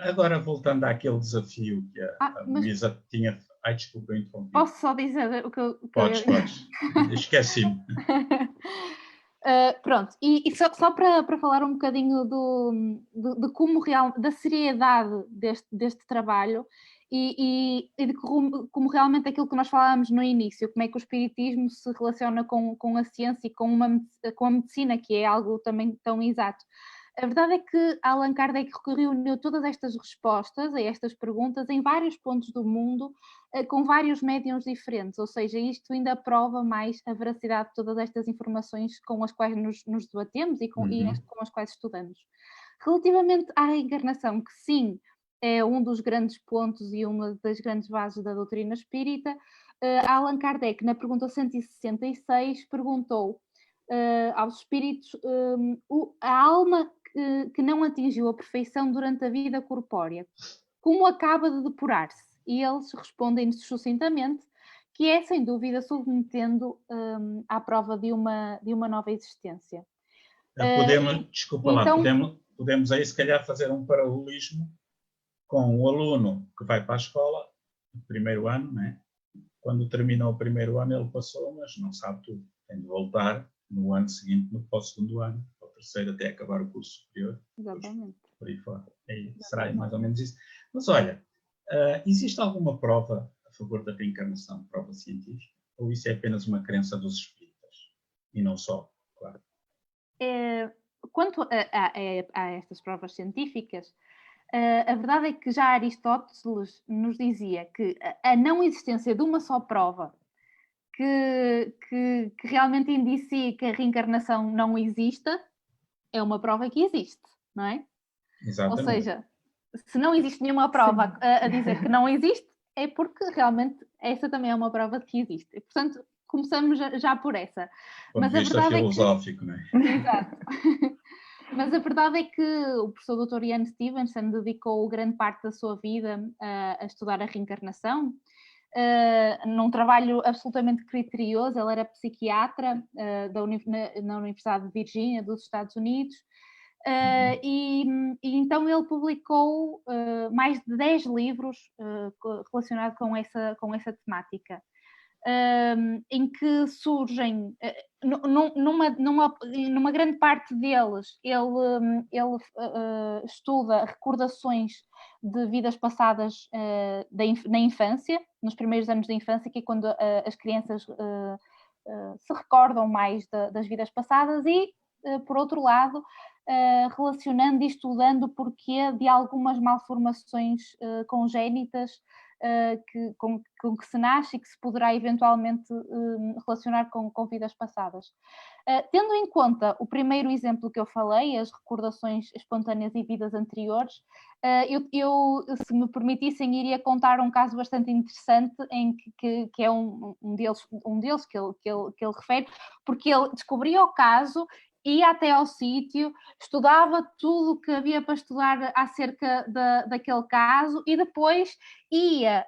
Agora, voltando àquele desafio que a Luísa tinha... Ai, desculpa, eu interrompi. Posso só dizer o que eu... Podes. Esqueci-me. Pronto, e só para falar um bocadinho de como da seriedade deste trabalho e de como realmente aquilo que nós falávamos no início, como é que o espiritismo se relaciona com a ciência e com a medicina, que é algo também tão exato. A verdade é que Allan Kardec reuniu todas estas respostas a estas perguntas em vários pontos do mundo, com vários médiums diferentes, ou seja, isto ainda prova mais a veracidade de todas estas informações com as quais nos debatemos e com as quais estudamos. Relativamente à reencarnação, que sim, é um dos grandes pontos e uma das grandes bases da doutrina espírita, Allan Kardec, na pergunta 166, perguntou aos espíritos a alma que não atingiu a perfeição durante a vida corpórea, como acaba de depurar-se? E eles respondem-nos sucintamente que é, sem dúvida, submetendo à prova de uma nova existência. Desculpa lá, podemos aí se calhar fazer um paralelismo com o aluno que vai para a escola, no primeiro ano, né? Quando terminou o primeiro ano ele passou, mas não sabe tudo, tem de voltar no ano seguinte, para o segundo ano, para o terceiro, até acabar o curso superior. Exatamente. Por aí fora. Será mais ou menos isso. Mas olha, existe alguma prova a favor da reencarnação, prova científica? Ou isso é apenas uma crença dos espíritas? E não só, claro. Quanto a estas provas científicas, a verdade é que já Aristóteles nos dizia que a não existência de uma só prova que realmente indicie que a reencarnação não exista, é uma prova que existe, não é? Exatamente. Ou seja, se não existe nenhuma prova a dizer que não existe, é porque realmente essa também é uma prova de que existe. E, portanto, começamos já por essa. Ponto de vista filosófico, não é? Exato. Mas a verdade é que o professor Dr. Ian Stevenson dedicou grande parte da sua vida a estudar a reencarnação, num trabalho absolutamente criterioso. Ele era psiquiatra na Universidade de Virgínia, dos Estados Unidos, e então ele publicou mais de 10 livros relacionados com essa temática, em que surgem, numa grande parte deles, ele estuda recordações de vidas passadas na infância, nos primeiros anos da infância, que é quando as crianças se recordam mais das vidas passadas, e, por outro lado, relacionando e estudando o porquê de algumas malformações congénitas com que se nasce e que se poderá eventualmente relacionar com vidas passadas. Tendo em conta o primeiro exemplo que eu falei, as recordações espontâneas e vidas anteriores, eu, se me permitissem, iria contar um caso bastante interessante em que é um deles que ele refere, porque ele descobriu o caso, ia até ao sítio, estudava tudo o que havia para estudar acerca daquele caso e depois ia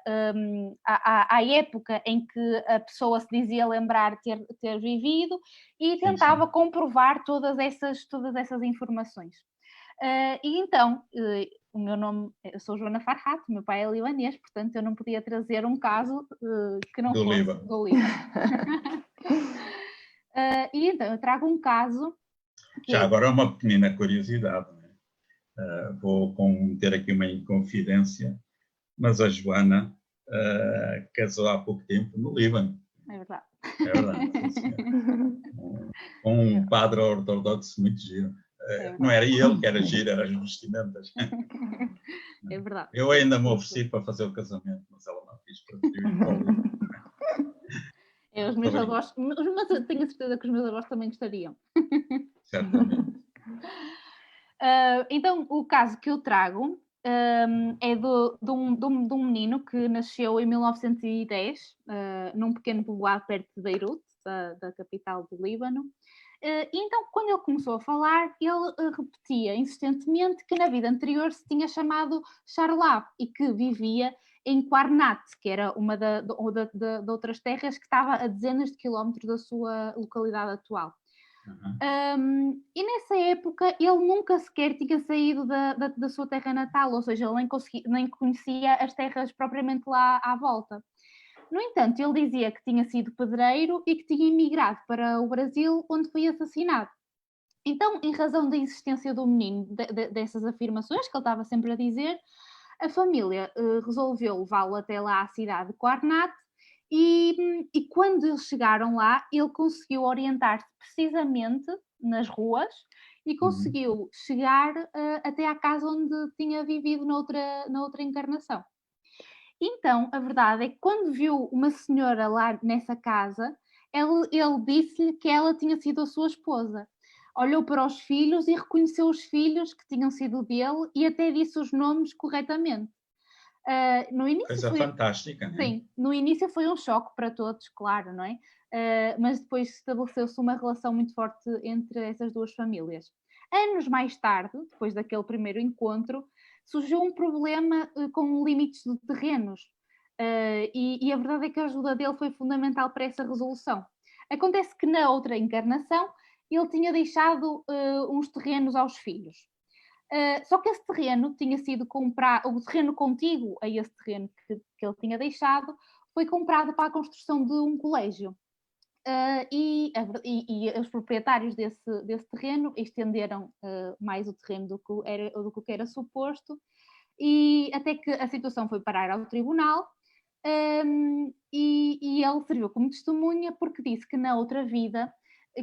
à época em que a pessoa se dizia lembrar ter vivido e tentava comprovar todas essas informações. E então, o meu nome, eu sou Joana Farhat, o meu pai é libanês, portanto eu não podia trazer um caso que não fosse do Líbano. E então eu trago um caso. Já agora uma pequena curiosidade, né? Vou ter aqui uma inconfidência, mas a Joana casou há pouco tempo no Líbano. É verdade. É verdade, sim, um padre ortodoxo muito giro. Não era ele que era giro, eram as vestimentas. É verdade. Eu ainda me ofereci para fazer o casamento, mas ela não quis para os meus avós, mas eu tenho a certeza que os meus avós também gostariam. Certamente. Então, o caso que eu trago é de um menino que nasceu em 1910, num pequeno povoado perto de Beirute, da capital do Líbano. Então, quando ele começou a falar, ele repetia insistentemente que na vida anterior se tinha chamado Charlab e que vivia em Quarnat, que era uma de outras terras que estava a dezenas de quilómetros da sua localidade atual. E nessa época ele nunca sequer tinha saído da sua terra natal, ou seja, ele nem conhecia as terras propriamente lá à volta. No entanto, ele dizia que tinha sido pedreiro e que tinha emigrado para o Brasil, onde foi assassinado. Então, em razão da insistência do menino dessas afirmações que ele estava sempre a dizer, a família resolveu levá-lo até lá à cidade de Quarnat, e quando eles chegaram lá, ele conseguiu orientar-se precisamente nas ruas e conseguiu chegar até à casa onde tinha vivido na outra encarnação. Então, a verdade é que quando viu uma senhora lá nessa casa, ele disse-lhe que ela tinha sido a sua esposa. Olhou para os filhos e reconheceu os filhos que tinham sido dele e até disse os nomes corretamente. No início Coisa fantástica, não é? Sim, no início foi um choque para todos, claro, não é? Mas depois estabeleceu-se uma relação muito forte entre essas duas famílias. Anos mais tarde, depois daquele primeiro encontro, surgiu um problema com limites de terrenos. E a verdade é que a ajuda dele foi fundamental para essa resolução. Acontece que na outra encarnação ele tinha deixado uns terrenos aos filhos. Só que esse terreno tinha sido comprado, o terreno contíguo a esse terreno que ele tinha deixado, foi comprado para a construção de um colégio. E os proprietários desse terreno estenderam mais o terreno do que era suposto, e até que a situação foi parar ao tribunal, e ele serviu como testemunha porque disse que na outra vida,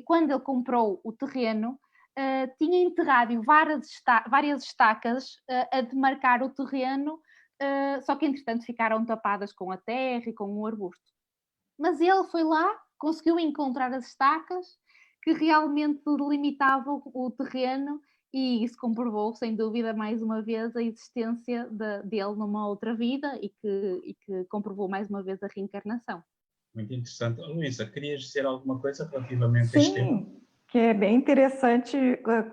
quando ele comprou o terreno, tinha enterrado várias estacas a demarcar o terreno, só que entretanto ficaram tapadas com a terra e com um arbusto. Mas ele foi lá, conseguiu encontrar as estacas que realmente delimitavam o terreno, e isso comprovou, sem dúvida, mais uma vez, a existência dele numa outra vida e que comprovou mais uma vez a reencarnação. Muito interessante. Luísa, querias dizer alguma coisa relativamente a este tema? Sim, que é bem interessante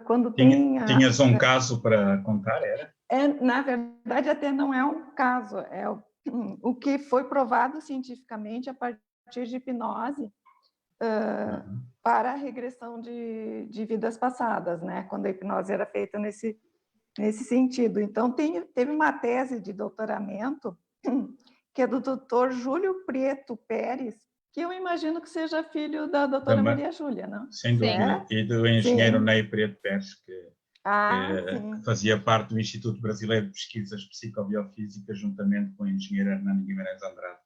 quando Tinhas um caso para contar, era? Na verdade, até não é um caso, é o que foi provado cientificamente a partir de hipnose para a regressão de vidas passadas, né? Quando a hipnose era feita nesse sentido. Então, teve uma tese de doutoramento que é do Dr. Júlio Prieto Pérez, que eu imagino que seja filho da doutora Maria Júlia, não? Sem dúvida. E do engenheiro Ney Prieto Pérez, que fazia parte do Instituto Brasileiro de Pesquisas Psicobiofísicas, juntamente com o engenheiro Hernando Guimarães Andrade,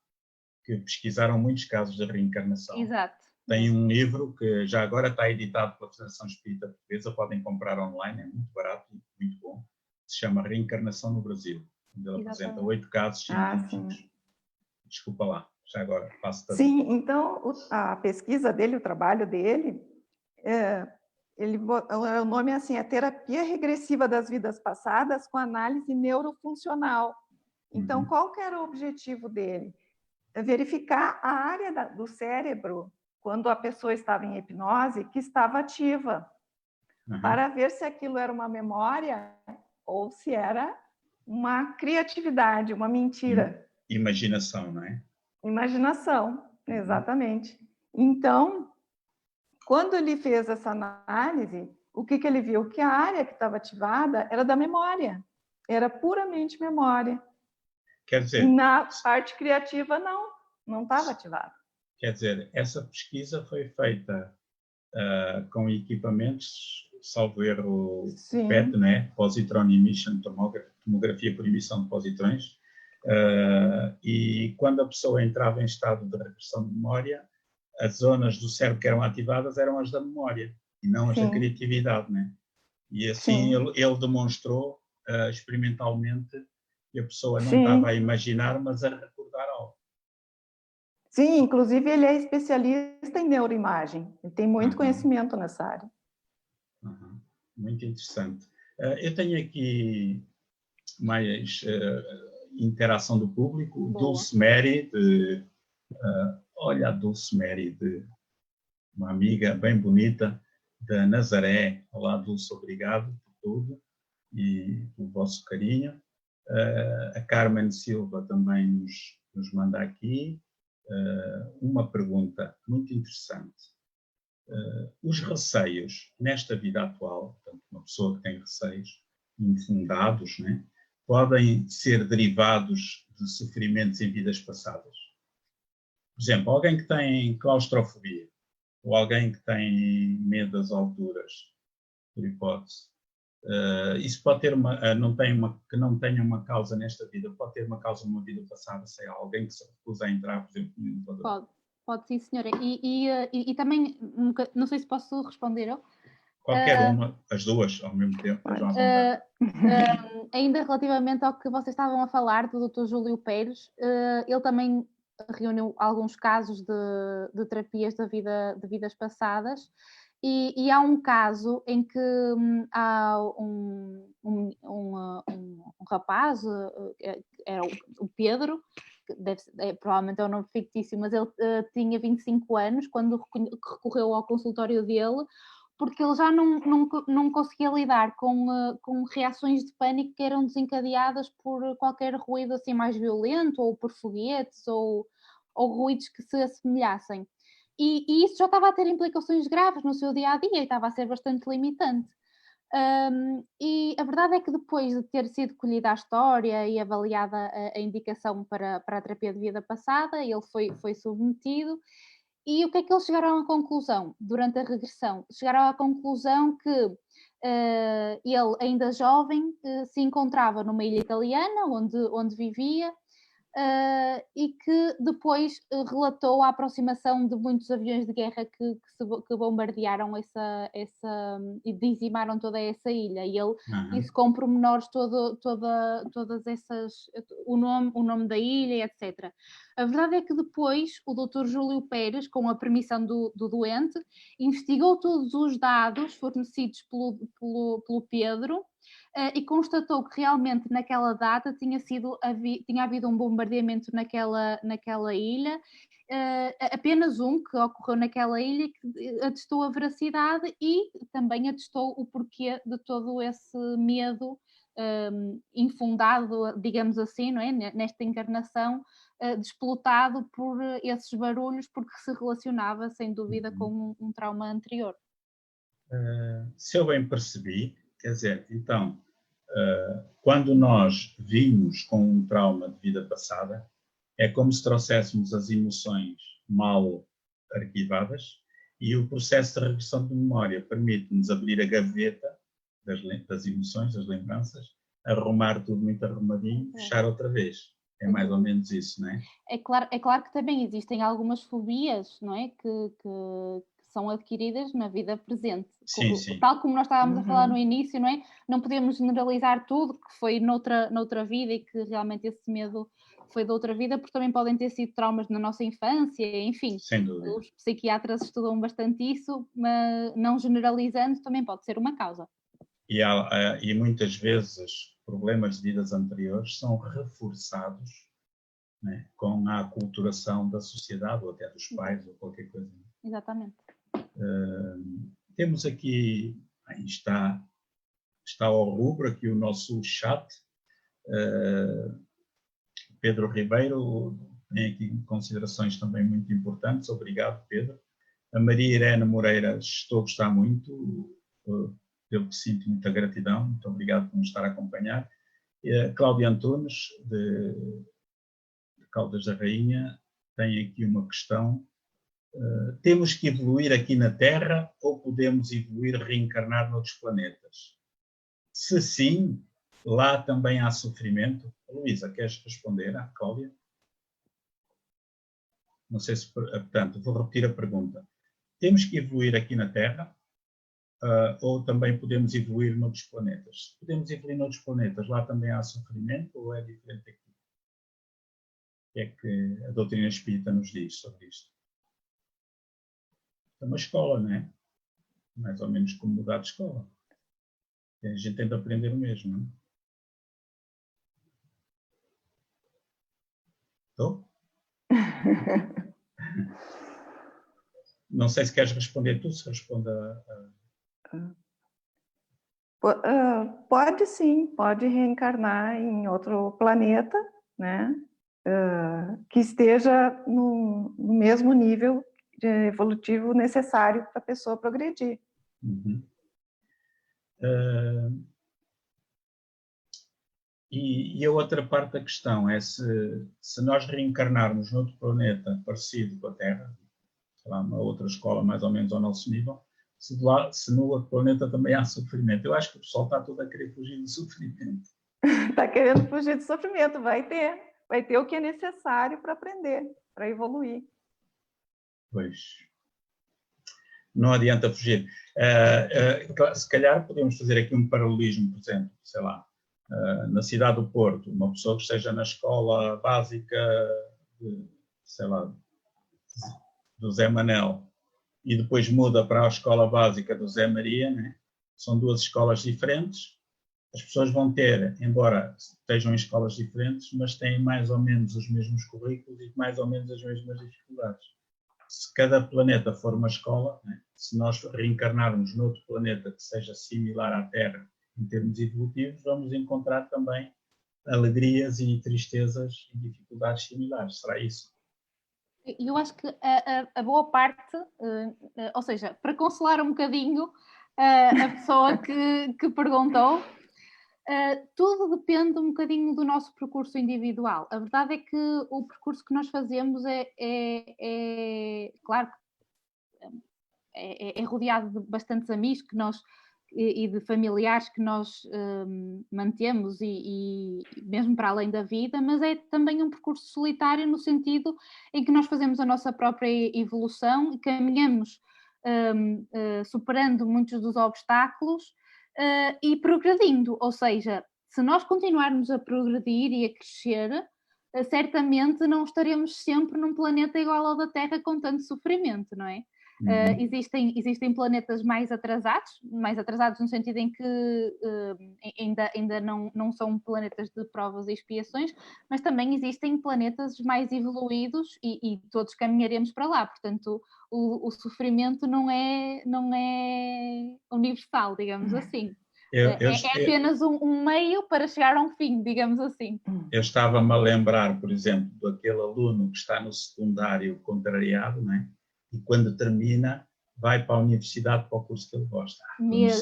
que pesquisaram muitos casos de reencarnação. Exato. Tem um livro que já agora está editado pela Federação Espírita Portuguesa, podem comprar online, é muito barato e muito bom. Se chama Reencarnação no Brasil, onde ele apresenta 8 casos científicos. Desculpa lá, já agora passo-te. Sim, então a pesquisa dele, o trabalho dele, o nome é assim, é Terapia Regressiva das Vidas Passadas com Análise Neurofuncional. Então, qual que era o objetivo dele? Verificar a área do cérebro, quando a pessoa estava em hipnose, que estava ativa, para ver se aquilo era uma memória ou se era uma criatividade, uma mentira. Imaginação, não é? Imaginação, exatamente. Então, quando ele fez essa análise, o que ele viu? Que a área que estava ativada era da memória, era puramente memória. Quer dizer, e na parte criativa não estava ativada. Quer dizer, essa pesquisa foi feita com equipamentos, salvo erro, PET, né? Positron Emission Tomografia por emissão de positrões, e quando a pessoa entrava em estado de regressão de memória, as zonas do cérebro que eram ativadas eram as da memória e não as da criatividade, né? E assim ele demonstrou experimentalmente que a pessoa não estava a imaginar, mas a recordar algo. Sim, inclusive ele é especialista em neuroimagem, ele tem muito conhecimento nessa área. Muito interessante. Eu tenho aqui mais interação do público. Boa. Dulce Mary, olha a Dulce Mary, uma amiga bem bonita da Nazaré. Olá, Dulce, obrigado por tudo e pelo vosso carinho. A Carmen Silva também nos manda aqui uma pergunta muito interessante. Os receios nesta vida atual, portanto, uma pessoa que tem receios infundados, né, podem ser derivados de sofrimentos em vidas passadas. Por exemplo, alguém que tem claustrofobia ou alguém que tem medo das alturas, por hipótese, isso pode ter que não tenha uma causa nesta vida, pode ter uma causa numa vida passada, sei lá, alguém que se recusa a entrar, por exemplo, no elevador. Pode sim, senhora. E também, não sei se posso responder eu. Qualquer uma, as duas ao mesmo tempo. Ainda relativamente ao que vocês estavam a falar do Dr. Júlio Pérez, ele também reuniu alguns casos de terapias de vidas passadas, e há um caso em que há um rapaz, era o Pedro, que provavelmente é um nome fictício, mas ele tinha 25 anos quando recorreu ao consultório dele, porque ele já não conseguia lidar com reações de pânico que eram desencadeadas por qualquer ruído assim mais violento, ou por foguetes, ou ruídos que se assemelhassem. E isso já estava a ter implicações graves no seu dia-a-dia e estava a ser bastante limitante. E a verdade é que depois de ter sido colhida a história e avaliada a indicação para a terapia de vida passada, ele foi submetido. E o que é que eles chegaram à conclusão durante a regressão? Chegaram à conclusão que ele, ainda jovem, se encontrava numa ilha italiana onde vivia, e que depois relatou a aproximação de muitos aviões de guerra que bombardearam e dizimaram toda essa ilha, e ele disse com pormenores todas essas, o nome da ilha, etc. A verdade é que depois o Dr. Júlio Pérez, com a permissão do doente, investigou todos os dados fornecidos pelo Pedro, e constatou que realmente naquela data tinha havido um bombardeamento naquela ilha, apenas um que ocorreu naquela ilha, que atestou a veracidade e também atestou o porquê de todo esse medo infundado, digamos assim, não é? Nesta encarnação, despolutado por esses barulhos, porque se relacionava sem dúvida com um trauma anterior. Se eu bem percebi, quer dizer, então, quando nós vimos com um trauma de vida passada, é como se trouxéssemos as emoções mal arquivadas, e o processo de regressão de memória permite-nos abrir a gaveta das emoções, das lembranças, arrumar tudo muito arrumadinho, fechar outra vez. É mais ou menos isso, não é? É claro que também existem algumas fobias, não é? Que são adquiridas na vida presente. Sim. Tal como nós estávamos a falar no início, não é? Não podemos generalizar tudo que foi noutra vida e que realmente esse medo foi de outra vida, porque também podem ter sido traumas na nossa infância, enfim. Sem dúvida. Os psiquiatras estudam bastante isso, mas não generalizando também pode ser uma causa. E muitas vezes problemas de vidas anteriores são reforçados, né, com a aculturação da sociedade, ou até dos pais, ou qualquer coisa. Exatamente. Temos aqui, está ao rubro aqui o nosso chat. Pedro Ribeiro tem aqui considerações também muito importantes. Obrigado, Pedro. A Maria Irene Moreira, estou a gostar muito, eu sinto muita gratidão, muito obrigado por nos estar a acompanhar. E a Cláudia Antunes, de Caldas da Rainha, tem aqui uma questão. Temos que evoluir aqui na Terra ou podemos evoluir, reencarnar noutros planetas? Se sim, lá também há sofrimento? Luísa, queres responder à Cláudia? Não sei se... Portanto, vou repetir a pergunta. Temos que evoluir aqui na Terra ou também podemos evoluir noutros planetas? Se podemos evoluir noutros planetas, lá também há sofrimento ou é diferente aqui? O que é que a doutrina espírita nos diz sobre isto? É uma escola, não é? Mais ou menos como mudar de escola. E a gente tenta aprender o mesmo, não é? Estou? Não sei se queres responder tu, se responde Pode sim, pode reencarnar em outro planeta, né? Que esteja no mesmo nível evolutivo necessário para a pessoa progredir. E a outra parte da questão é se nós reencarnarmos noutro planeta parecido com a Terra, sei lá, uma outra escola mais ou menos ao nosso nível, se no outro planeta também há sofrimento. Eu acho que o pessoal está todo a querer fugir do sofrimento. Está querendo fugir do sofrimento, vai ter o que é necessário para aprender, para evoluir. Pois. não adianta fugir. Se calhar podemos fazer aqui um paralelismo, por exemplo, sei lá, na cidade do Porto, uma pessoa que esteja na escola básica, sei lá, do Zé Manel, e depois muda para a escola básica do Zé Maria, né? São duas escolas diferentes. As pessoas vão ter, embora estejam em escolas diferentes, mas têm mais ou menos os mesmos currículos e mais ou menos as mesmas dificuldades. Se cada planeta for uma escola, né? Se nós reencarnarmos noutro planeta que seja similar à Terra em termos evolutivos, vamos encontrar também alegrias e tristezas e dificuldades similares. Será isso? Eu acho que a boa parte, ou seja, para consolar um bocadinho a pessoa que perguntou, tudo depende um bocadinho do nosso percurso individual. A verdade é que o percurso que nós fazemos claro, é rodeado de bastantes amigos que nós, e de familiares que nós mantemos e mesmo para além da vida, mas é também um percurso solitário no sentido em que nós fazemos a nossa própria evolução e caminhamos superando muitos dos obstáculos e progredindo, ou seja, se nós continuarmos a progredir e a crescer, certamente não estaremos sempre num planeta igual ao da Terra com tanto sofrimento, não é? Existem planetas mais atrasados no sentido em que ainda não são planetas de provas e expiações, mas também existem planetas mais evoluídos e todos caminharemos para lá, portanto o sofrimento não é universal, digamos assim. É apenas um meio para chegar a um fim, digamos assim. Eu estava-me a lembrar, por exemplo, daquele aluno que está no secundário contrariado, não é? E quando termina, vai para a universidade para o curso que ele gosta.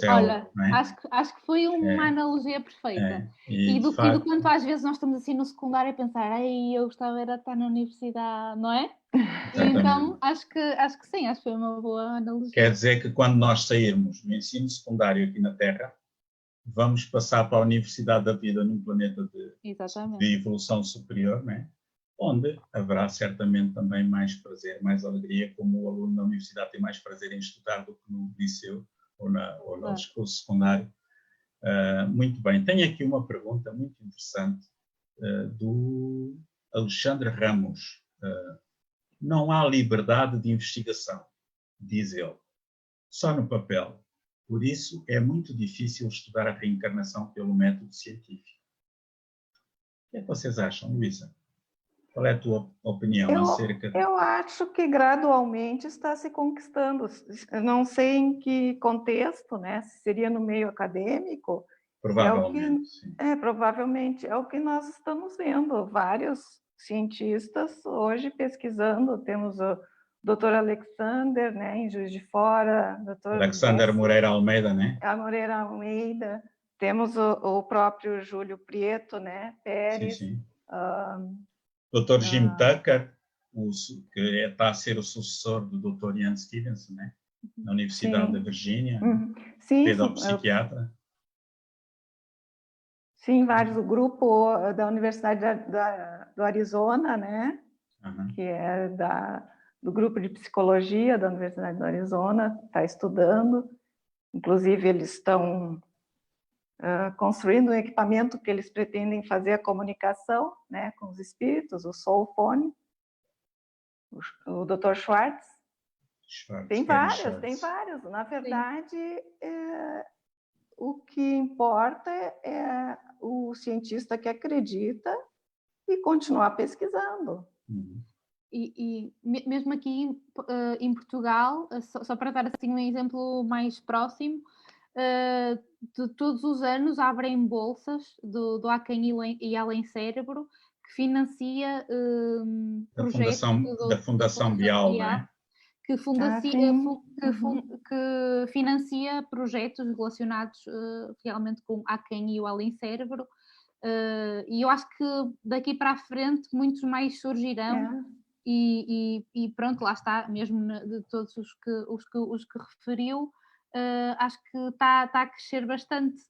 Olha, não é? acho que foi uma analogia perfeita. E do quanto às vezes nós estamos assim no secundário a pensar, eu gostava de estar na universidade, não é? E então acho que sim, acho que foi uma boa analogia. Quer dizer que quando nós sairmos do ensino secundário aqui na Terra, vamos passar para a Universidade da Vida num planeta de evolução superior, não é? Onde haverá certamente também mais prazer, mais alegria, como o aluno na universidade tem mais prazer em estudar do que no liceu ou no curso secundário. Muito bem, tenho aqui uma pergunta muito interessante do Alexandre Ramos. Não há liberdade de investigação, diz ele, só no papel. Por isso é muito difícil estudar a reencarnação pelo método científico. O que é que vocês acham, Luísa? Qual é a tua opinião acerca? Eu acho que gradualmente está se conquistando. Não sei em que contexto, né? Se seria no meio acadêmico. Provavelmente, sim. Provavelmente. É o que nós estamos vendo. Vários cientistas hoje pesquisando. Temos o Dr. Alexander, né, em Juiz de Fora. Dr. Alexander Moreira Almeida, né? Moreira Almeida. Temos o próprio Júlio Prieto, né? Pérez. Sim, sim. Dr. Jim Tucker, que está a ser o sucessor do Dr. Ian Stevenson, né? Na Universidade da Virgínia, pedopsiquiatra. Sim, vários. O grupo da Universidade do Arizona, né? Que é do grupo de psicologia da Universidade do Arizona, está estudando. Inclusive, eles estão construindo um equipamento que eles pretendem fazer a comunicação, né, com os espíritos, o Soul Phone, o Dr. Schwartz. Tem vários. Na verdade, o que importa é o cientista que acredita e continuar pesquisando. E mesmo aqui em Portugal, só para dar assim um exemplo mais próximo, todos os anos abrem bolsas do Aquém e Além Cérebro que financia projetos da Fundação Bial, não é? Que financia projetos relacionados realmente com Aquém e o Além Cérebro, e eu acho que daqui para a frente muitos mais surgirão. E pronto, lá está, mesmo de todos os que referiu, acho que está a crescer bastante.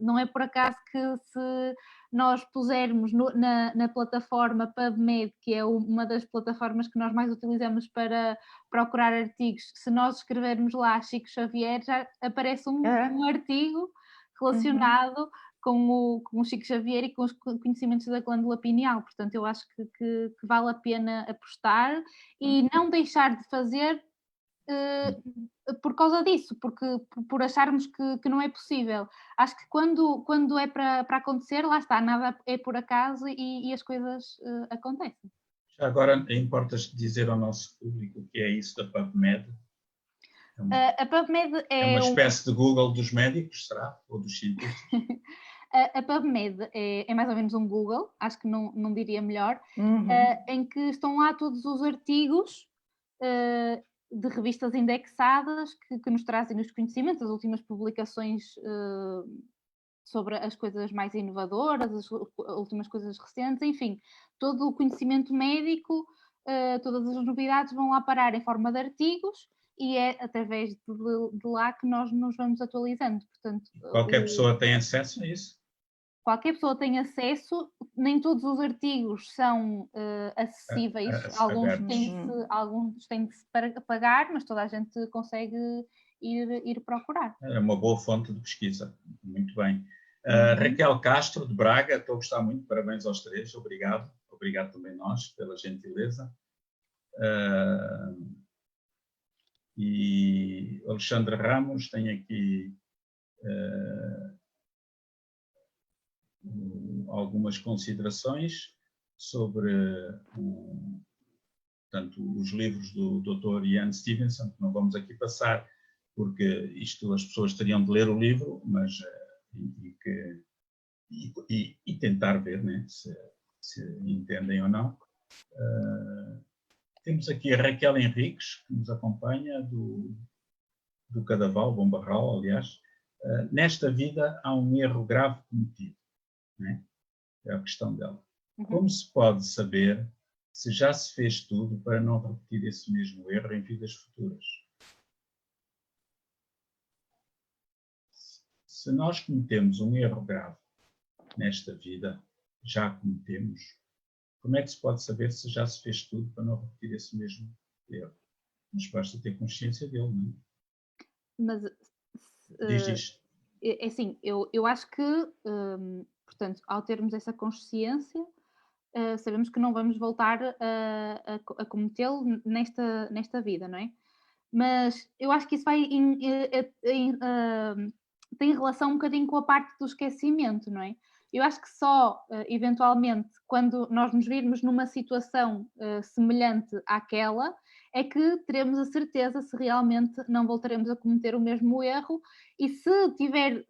Não é por acaso que se nós pusermos na plataforma PubMed, que é uma das plataformas que nós mais utilizamos para procurar artigos, se nós escrevermos lá Chico Xavier, já aparece um artigo relacionado com o Chico Xavier e com os conhecimentos da glândula pineal. Portanto, eu acho que vale a pena apostar e não deixar de fazer por causa disso, porque por acharmos que não é possível. Acho que quando é para acontecer, lá está, nada é por acaso e as coisas acontecem. Já agora, importas dizer ao nosso público o que é isso da PubMed? A PubMed é uma espécie de Google dos médicos, será? Ou dos cientistas? A PubMed é mais ou menos um Google, acho que não diria melhor, em que estão lá todos os artigos de revistas indexadas que nos trazem os conhecimentos, as últimas publicações sobre as coisas mais inovadoras, as últimas coisas recentes, enfim, todo o conhecimento médico, todas as novidades vão lá parar em forma de artigos e é através de lá que nós nos vamos atualizando. Portanto, qualquer pessoa tem acesso a isso? Qualquer pessoa tem acesso, nem todos os artigos são acessíveis, alguns têm de se pagar, mas toda a gente consegue ir procurar. É uma boa fonte de pesquisa, muito bem. Raquel Castro, de Braga, estou a gostar muito, parabéns aos três, obrigado também nós pela gentileza. E Alexandre Ramos tem aqui algumas considerações sobre portanto, os livros do Dr. Ian Stevenson, que não vamos aqui passar, porque isto as pessoas teriam de ler o livro, mas e tentar ver, né, se entendem ou não. Temos aqui a Raquel Henriques, que nos acompanha, do Cadaval, Bom Barral, aliás. Nesta vida há um erro grave cometido. Né? É a questão dela. Como se pode saber se já se fez tudo para não repetir esse mesmo erro em vidas futuras? Se nós cometemos um erro grave nesta vida, já cometemos, como é que se pode saber se já se fez tudo para não repetir esse mesmo erro? Mas basta ter consciência dele, não é? Mas, diz. É assim, eu acho que, portanto, ao termos essa consciência, sabemos que não vamos voltar a cometê-lo nesta vida, não é? Mas eu acho que isso tem relação um bocadinho com a parte do esquecimento, não é? Eu acho que só, eventualmente, quando nós nos virmos numa situação semelhante àquela, é que teremos a certeza se realmente não voltaremos a cometer o mesmo erro e se estiver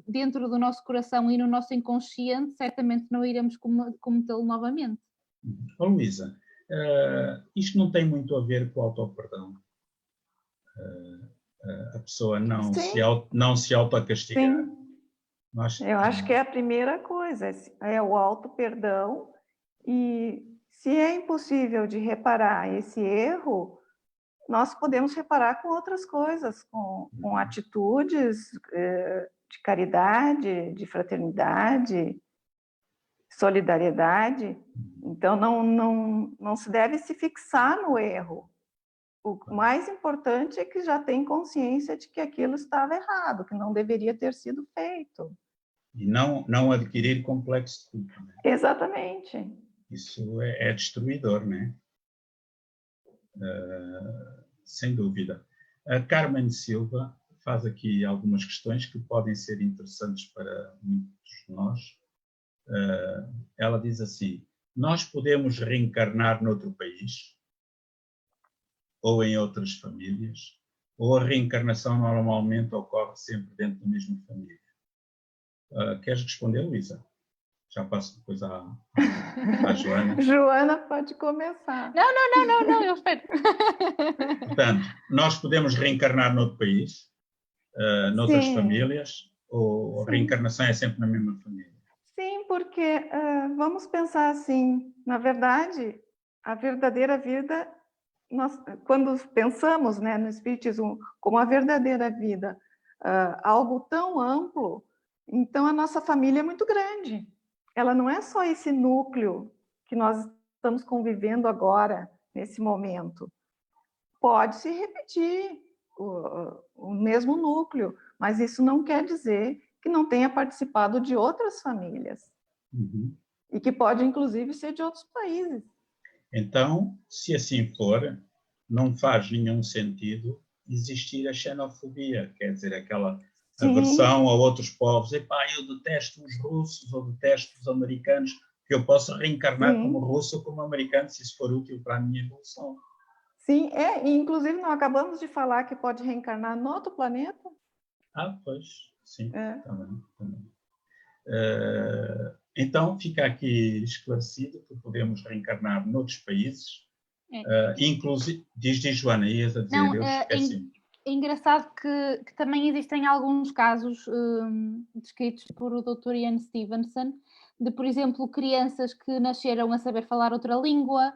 dentro do nosso coração e no nosso inconsciente, certamente não iremos cometê-lo novamente. Luísa, isto não tem muito a ver com o autoperdão? A pessoa não se autocastigar? Sim. Eu acho que é a primeira coisa, é o auto-perdão, e se é impossível de reparar esse erro, nós podemos reparar com outras coisas, com atitudes de caridade, de fraternidade, solidariedade. Então, não se deve se fixar no erro. O mais importante é que já tem consciência de que aquilo estava errado, que não deveria ter sido feito. E não adquirir complexo de culpa. Né? Exatamente. Isso é destruidor, né? Sem dúvida. A Carmen Silva faz aqui algumas questões que podem ser interessantes para muitos de nós. Ela diz assim: nós podemos reencarnar noutro país? Ou em outras famílias? Ou a reencarnação normalmente ocorre sempre dentro da mesma família? Queres responder, Luísa? Já passo depois à Joana. Joana, pode começar. Não, eu espero. Portanto, nós podemos reencarnar noutro país, noutras Sim. famílias, ou a reencarnação é sempre na mesma família? Sim, porque vamos pensar assim, na verdade, a verdadeira vida quando pensamos, né, no Espiritismo como a verdadeira vida, algo tão amplo, então a nossa família é muito grande. Ela não é só esse núcleo que nós estamos convivendo agora, nesse momento. Pode se repetir o mesmo núcleo, mas isso não quer dizer que não tenha participado de outras famílias. Uhum. E que pode, inclusive, ser de outros países. Então, se assim for, não faz nenhum sentido existir a xenofobia, quer dizer, aquela aversão a outros povos. Epá, eu detesto os russos ou detesto os americanos, que eu posso reencarnar como russo ou como americano, se isso for útil para a minha evolução. Sim, e inclusive nós acabamos de falar que pode reencarnar no outro planeta. Pois, sim, também. Então, fica aqui esclarecido que podemos reencarnar noutros países, inclusive, diz Joana, ias a dizer, não, eu esqueci. É engraçado que também existem alguns casos descritos por o Dr. Ian Stevenson, de, por exemplo, crianças que nasceram a saber falar outra língua,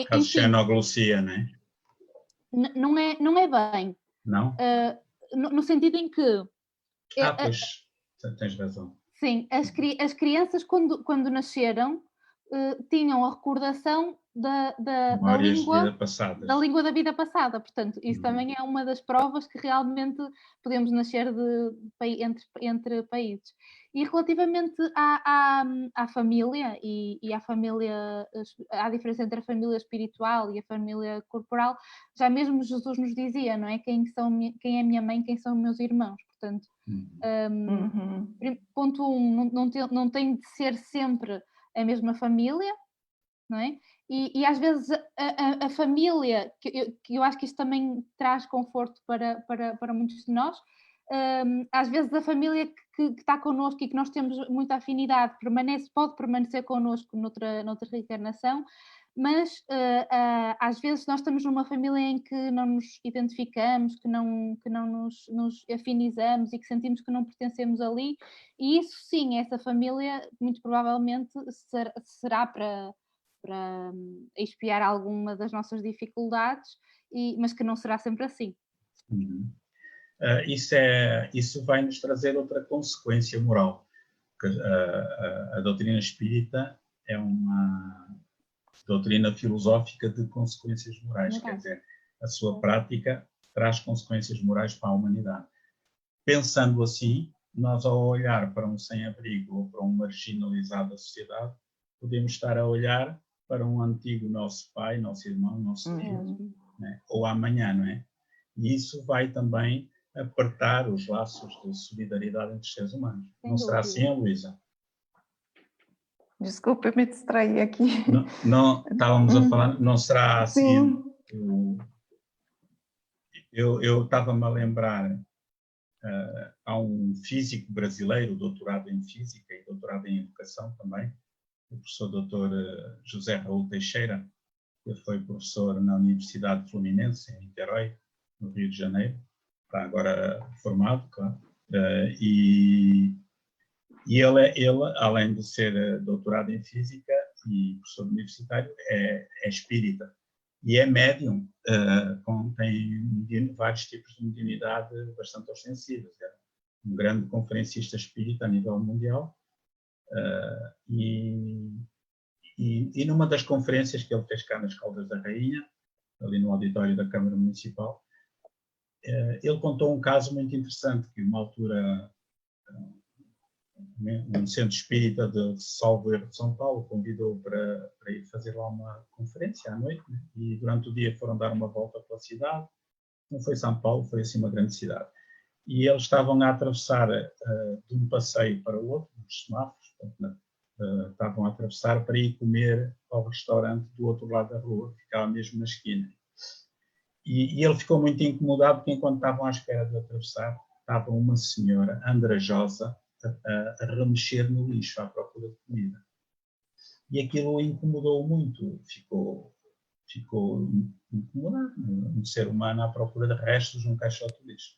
Caso de xenoglossia, não é? Não é bem. Não? No sentido em que... Pois, tens razão. Sim, as crianças quando nasceram tinham a recordação da língua da vida passada. Portanto, isso também é uma das provas que realmente podemos nascer entre países. E relativamente à família e à família, à diferença entre a família espiritual e a família corporal, já mesmo Jesus nos dizia, não é? Quem é minha mãe, quem são meus irmãos. Portanto, ponto 1, não tem de ser sempre a mesma família, não é? E às vezes a família, que eu acho que isto também traz conforto para muitos de nós, às vezes a família que está connosco e que nós temos muita afinidade pode permanecer connosco noutra reencarnação, mas às vezes nós estamos numa família em que não nos identificamos, que não nos afinizamos e que sentimos que não pertencemos ali, e isso sim, essa família muito provavelmente será para expiar alguma das nossas dificuldades, mas que não será sempre assim. Isso vai nos trazer outra consequência moral, porque a doutrina espírita é uma doutrina filosófica de consequências morais, quer dizer, a sua prática traz consequências morais para a humanidade. Pensando assim, nós ao olhar para um sem-abrigo ou para um marginalizado da sociedade, podemos estar a olhar para um antigo nosso pai, nosso irmão, nosso filho, né? Ou amanhã, não é? E isso vai também apertar os laços de solidariedade entre os seres humanos. Não será assim, Luísa? Desculpa, eu me distraí aqui. Não estávamos a falar, não será assim? Eu estava-me a lembrar, há um físico brasileiro, doutorado em Física e doutorado em Educação também, o professor Dr. José Raul Teixeira, que foi professor na Universidade Fluminense, em Niterói, no Rio de Janeiro, está agora formado, claro, e ele, além de ser doutorado em Física e professor universitário, é espírita e é médium, tem vários tipos de mediunidade bastante ostensivos. É um grande conferencista espírita a nível mundial, e numa das conferências que ele fez cá nas Caldas da Rainha, ali no auditório da Câmara Municipal, ele contou um caso muito interessante, que uma altura um centro espírita de Salvo Erro de São Paulo convidou para ir fazer lá uma conferência à noite, né? E durante o dia foram dar uma volta pela cidade. Não foi São Paulo, foi assim uma grande cidade. E eles estavam a atravessar de um passeio para o outro, nos semáforos, estavam a atravessar para ir comer ao restaurante do outro lado da rua, que ficava mesmo na esquina. E ele ficou muito incomodado, porque enquanto estavam à espera de atravessar, estava uma senhora andrajosa a remexer no lixo à procura de comida. E aquilo o incomodou muito, ficou incomodado, um ser humano à procura de restos num caixote de lixo.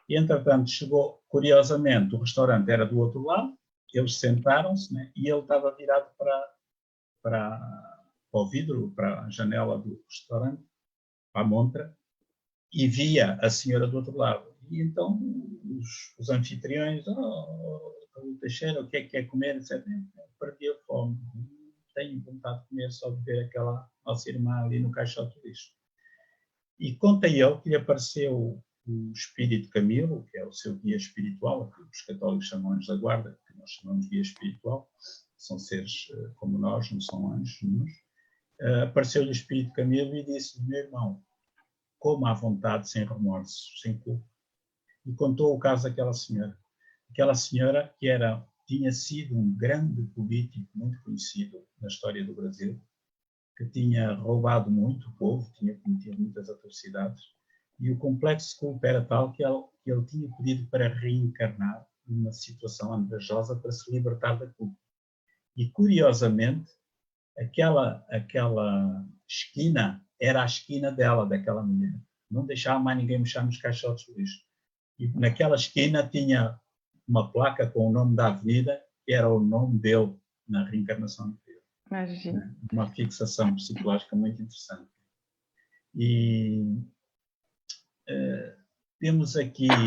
E, entretanto, chegou, curiosamente, o restaurante era do outro lado, eles sentaram-se, né, e ele estava virado para para o vidro, para a janela do restaurante, para a montra, e via a senhora do outro lado. E então os anfitriões, Teixeira, o que é que quer comer? Etc. Perdi a fome. Tenho vontade de comer só de ver aquela nossa irmã ali no caixote de lixo. E conta ele que lhe apareceu o espírito Camilo, que é o seu guia espiritual, que os católicos chamam anjos da guarda, que nós chamamos guia espiritual, são seres como nós, não são anjos nenhuns. Apareceu-lhe o espírito Camilo e disse: meu irmão, coma à vontade, sem remorsos, sem culpa. E contou o caso daquela senhora. Aquela senhora que tinha sido um grande político muito conhecido na história do Brasil, que tinha roubado muito o povo, tinha cometido muitas atrocidades, e o complexo de culpa era tal que ele tinha pedido para reencarnar numa situação andrajosa para se libertar da culpa. E, curiosamente, aquela esquina era a esquina dela, daquela mulher. Não deixava mais ninguém mexer nos caixotes de lixo. E naquela esquina tinha uma placa com o nome da avenida, que era o nome dele na reencarnação anterior. Imagina. Uma fixação psicológica muito interessante. E temos aqui a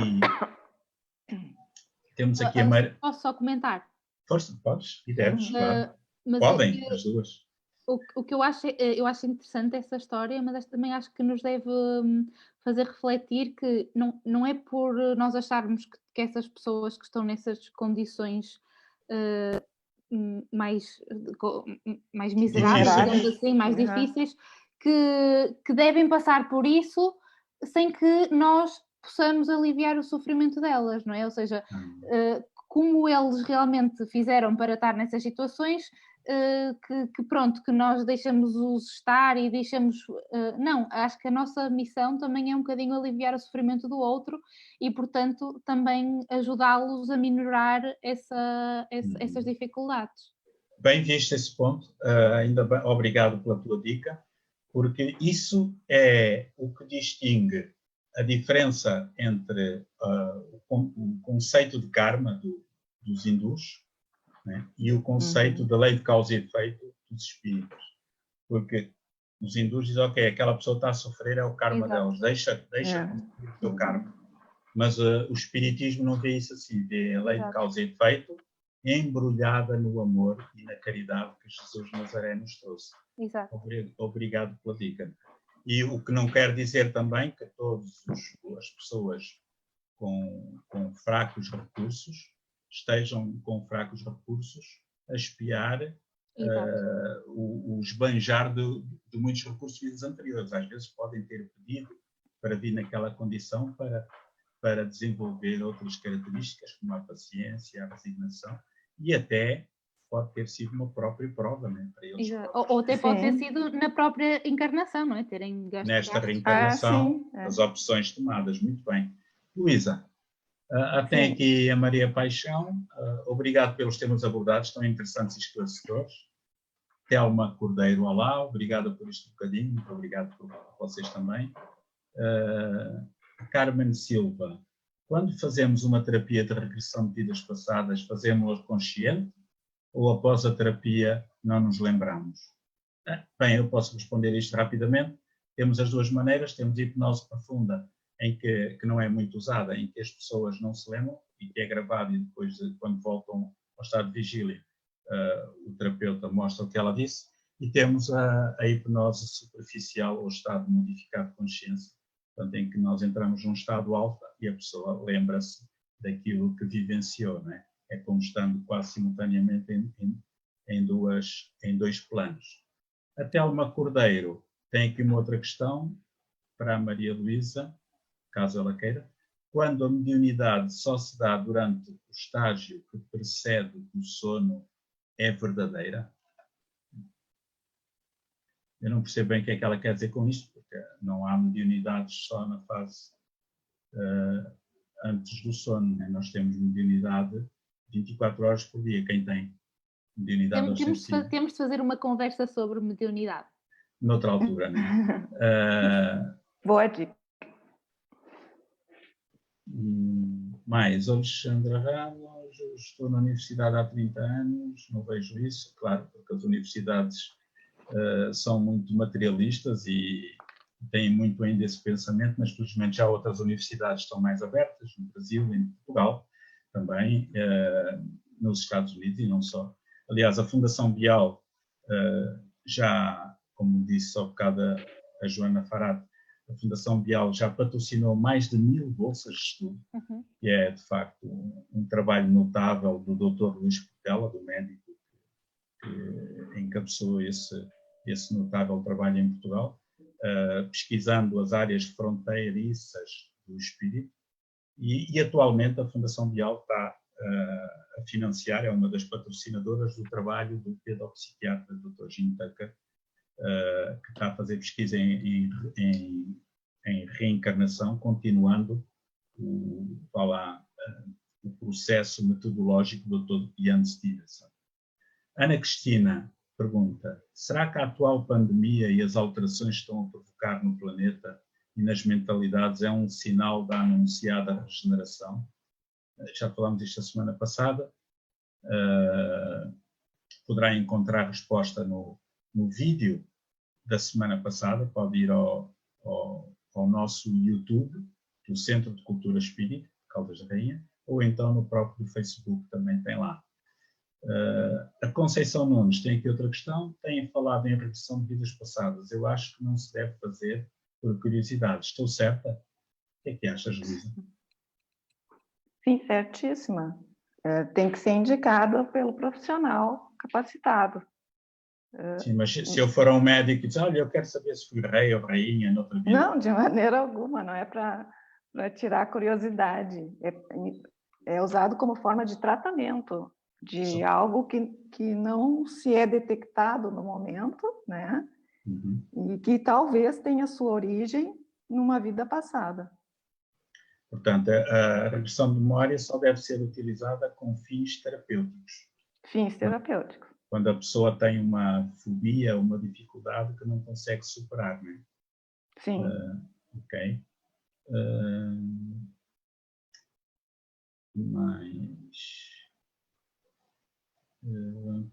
Maria. Posso só comentar? Força, podes e deves, claro. Mas podem, as duas. O que eu acho interessante essa história, mas também acho que nos deve fazer refletir que não é por nós acharmos que essas pessoas que estão nessas condições mais miseráveis, digamos assim, mais difíceis, que devem passar por isso sem que nós possamos aliviar o sofrimento delas, não é? Ou seja, como eles realmente fizeram para estar nessas situações, que nós deixamos-os estar e deixamos... não, acho que a nossa missão também é um bocadinho aliviar o sofrimento do outro e, portanto, também ajudá-los a minorar essas dificuldades. Bem visto esse ponto, ainda bem, obrigado pela tua dica, porque isso é o que distingue a diferença entre o conceito de karma dos hindus, né, e o conceito da lei de causa e efeito dos espíritos. Porque os hindus dizem, ok, aquela pessoa está a sofrer, é o karma delas, deixa o teu karma. Mas o espiritismo não vê isso assim, vê a lei de causa e efeito embrulhada no amor e na caridade que Jesus Nazaré nos trouxe. Exato. Obrigado pela dica. E o que não quer dizer também que todas as pessoas com fracos recursos estejam com fracos recursos a espiar o esbanjar de muitos recursos de vidas anteriores. Às vezes podem ter pedido para vir naquela condição para desenvolver outras características, como a paciência, a resignação, e até pode ter sido uma própria prova, né, para eles. Ou até pode ter sido na própria encarnação, não é? Terem gasto. Nesta reencarnação, as opções tomadas. Muito bem. Luísa, tem aqui a Maria Paixão. Obrigado pelos temas abordados, tão interessantes e esclarecedores. Telma Cordeiro, olá, obrigada por este bocadinho, muito obrigado por vocês também. Carmen Silva, quando fazemos uma terapia de regressão de vidas passadas, fazemos-la consciente ou após a terapia não nos lembramos? Bem, eu posso responder isto rapidamente. Temos as duas maneiras, temos hipnose profunda, em que não é muito usada, em que as pessoas não se lembram e que é gravado e depois, quando voltam ao estado de vigília, o terapeuta mostra o que ela disse. E temos a hipnose superficial ou estado modificado de consciência, portanto, em que nós entramos num estado alfa e a pessoa lembra-se daquilo que vivenciou, não é? É como estando quase simultaneamente em dois planos. A Telma Cordeiro tem aqui uma outra questão para a Maria Luísa, caso ela queira. Quando a mediunidade só se dá durante o estágio que precede o sono, é verdadeira? Eu não percebo bem o que é que ela quer dizer com isto, porque não há mediunidades só na fase antes do sono, né? Nós temos mediunidade 24 horas por dia. Quem tem mediunidade temos de fazer uma conversa sobre mediunidade. Noutra altura, né? Boa dica. Mais, Alexandra Ramos, estou na universidade há 30 anos, não vejo isso, claro, porque as universidades são muito materialistas e têm muito ainda esse pensamento, mas felizmente já outras universidades estão mais abertas, no Brasil e em Portugal, também, nos Estados Unidos e não só. Aliás, a Fundação Bial já, como disse há bocado a Joana Farad, a Fundação Bial já patrocinou mais de 1000 bolsas de estudo, que é, de facto, um trabalho notável do Dr. Luís Portela, do médico que encabeçou esse notável trabalho em Portugal, pesquisando as áreas fronteiriças do espírito, e atualmente a Fundação Bial está a financiar, é uma das patrocinadoras do trabalho do pedopsiquiatra Dr. Jim Tucker, que está a fazer pesquisa em reencarnação, continuando o processo metodológico do Dr. Ian Stevenson. Ana Cristina pergunta: será que a atual pandemia e as alterações que estão a provocar no planeta e nas mentalidades é um sinal da anunciada regeneração? Já falámos disto a semana passada. Poderá encontrar resposta no vídeo da semana passada, pode ir ao nosso YouTube, do Centro de Cultura Espírita, Caldas da Rainha, ou então no próprio Facebook também tem lá. A Conceição Nunes tem aqui outra questão. Têm falado em regressão de vidas passadas. Eu acho que não se deve fazer por curiosidade. Estou certa? O que é que achas, Luísa? Sim, certíssima. Tem que ser indicada pelo profissional capacitado. Sim, mas se eu for a um médico e dizer, olha, eu quero saber se fui rei ou rainha noutra vida. Não, de maneira alguma, não é para tirar a curiosidade. É usado como forma de tratamento de Sim. algo que não se é detectado no momento, né? E que talvez tenha sua origem numa vida passada. Portanto, a regressão de memória só deve ser utilizada com fins terapêuticos. Fins terapêuticos. Quando a pessoa tem uma fobia, uma dificuldade que não consegue superar, não é? Sim. Ok.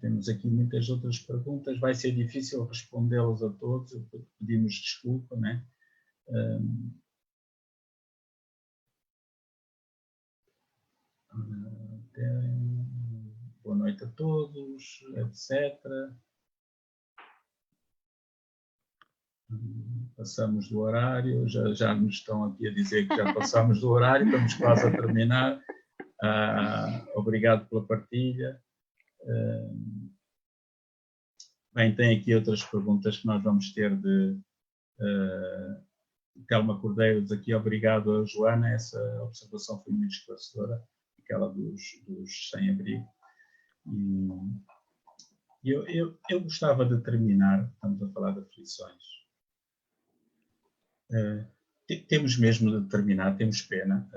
Temos aqui muitas outras perguntas. Vai ser difícil respondê-las a todos. Pedimos desculpa, não é? Boa noite a todos, etc. Passamos do horário, já nos estão aqui a dizer que já passamos do horário, estamos quase a terminar. Obrigado pela partilha. Bem, tem aqui outras perguntas que nós vamos ter de Telma Cordeiro, diz aqui obrigado a Joana, essa observação foi muito esclarecedora, aquela dos sem-abrigo. E eu gostava de terminar, estamos a falar de aflições. Temos mesmo de terminar, temos pena.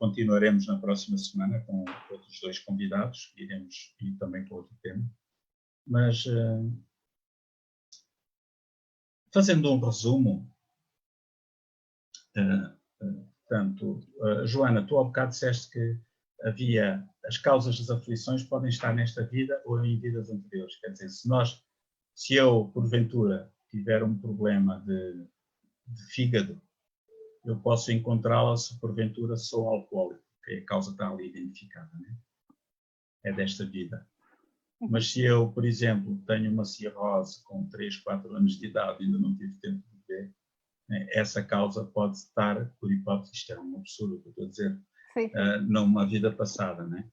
Continuaremos na próxima semana com outros 2 convidados, iremos ir também com outro tema. Mas, fazendo um resumo, portanto, Joana, tu há bocado disseste que as causas das aflições podem estar nesta vida ou em vidas anteriores. Quer dizer, se eu, porventura, tiver um problema de fígado, eu posso encontrá-la se porventura sou alcoólico, porque a causa está ali identificada, né? É desta vida. Mas se eu, por exemplo, tenho uma cirrose com 3, 4 anos de idade e ainda não tive tempo de beber, né, essa causa pode estar, por hipótese, isto é um absurdo que eu estou a dizer, numa vida passada, né?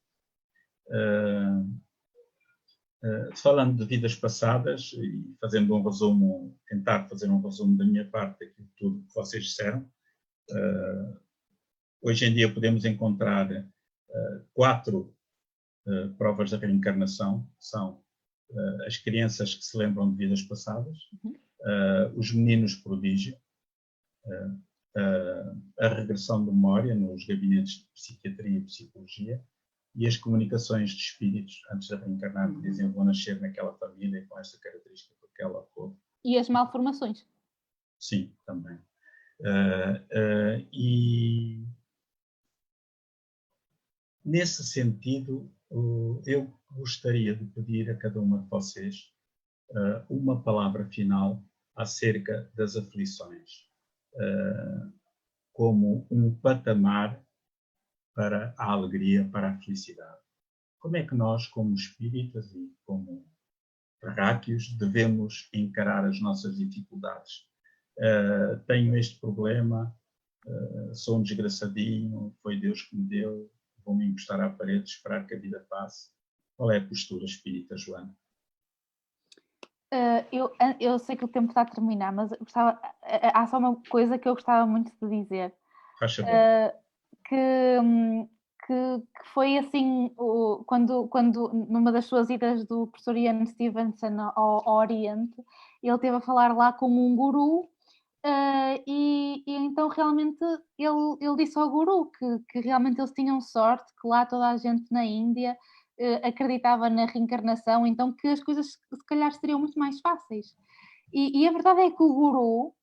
Falando de vidas passadas e fazendo um resumo, tentar fazer um resumo da minha parte daquilo tudo que vocês disseram, hoje em dia podemos encontrar 4 provas da reencarnação, são as crianças que se lembram de vidas passadas, os meninos prodígio, a regressão de memória nos gabinetes de psiquiatria e psicologia e as comunicações de espíritos antes de reencarnar, que dizem vou nascer naquela família com esta característica, com aquela cor. E as malformações. Sim, também. E nesse sentido, eu gostaria de pedir a cada uma de vocês uma palavra final acerca das aflições, como um patamar para a alegria, para a felicidade. Como é que nós, como espíritas e como terráqueos, devemos encarar as nossas dificuldades? Tenho este problema, sou um desgraçadinho, foi Deus que me deu, vou-me encostar à parede, esperar que a vida passe. Qual é a postura espírita, Joana? Eu sei que o tempo está a terminar, mas há só uma coisa que eu gostava muito de dizer. Faz favor. Que foi assim, quando numa das suas idas do professor Ian Stevenson ao Oriente, ele esteve a falar lá com um guru, e então realmente ele disse ao guru que realmente eles tinham sorte, que lá toda a gente na Índia acreditava na reencarnação, então que as coisas se calhar seriam muito mais fáceis. E a verdade é que o guru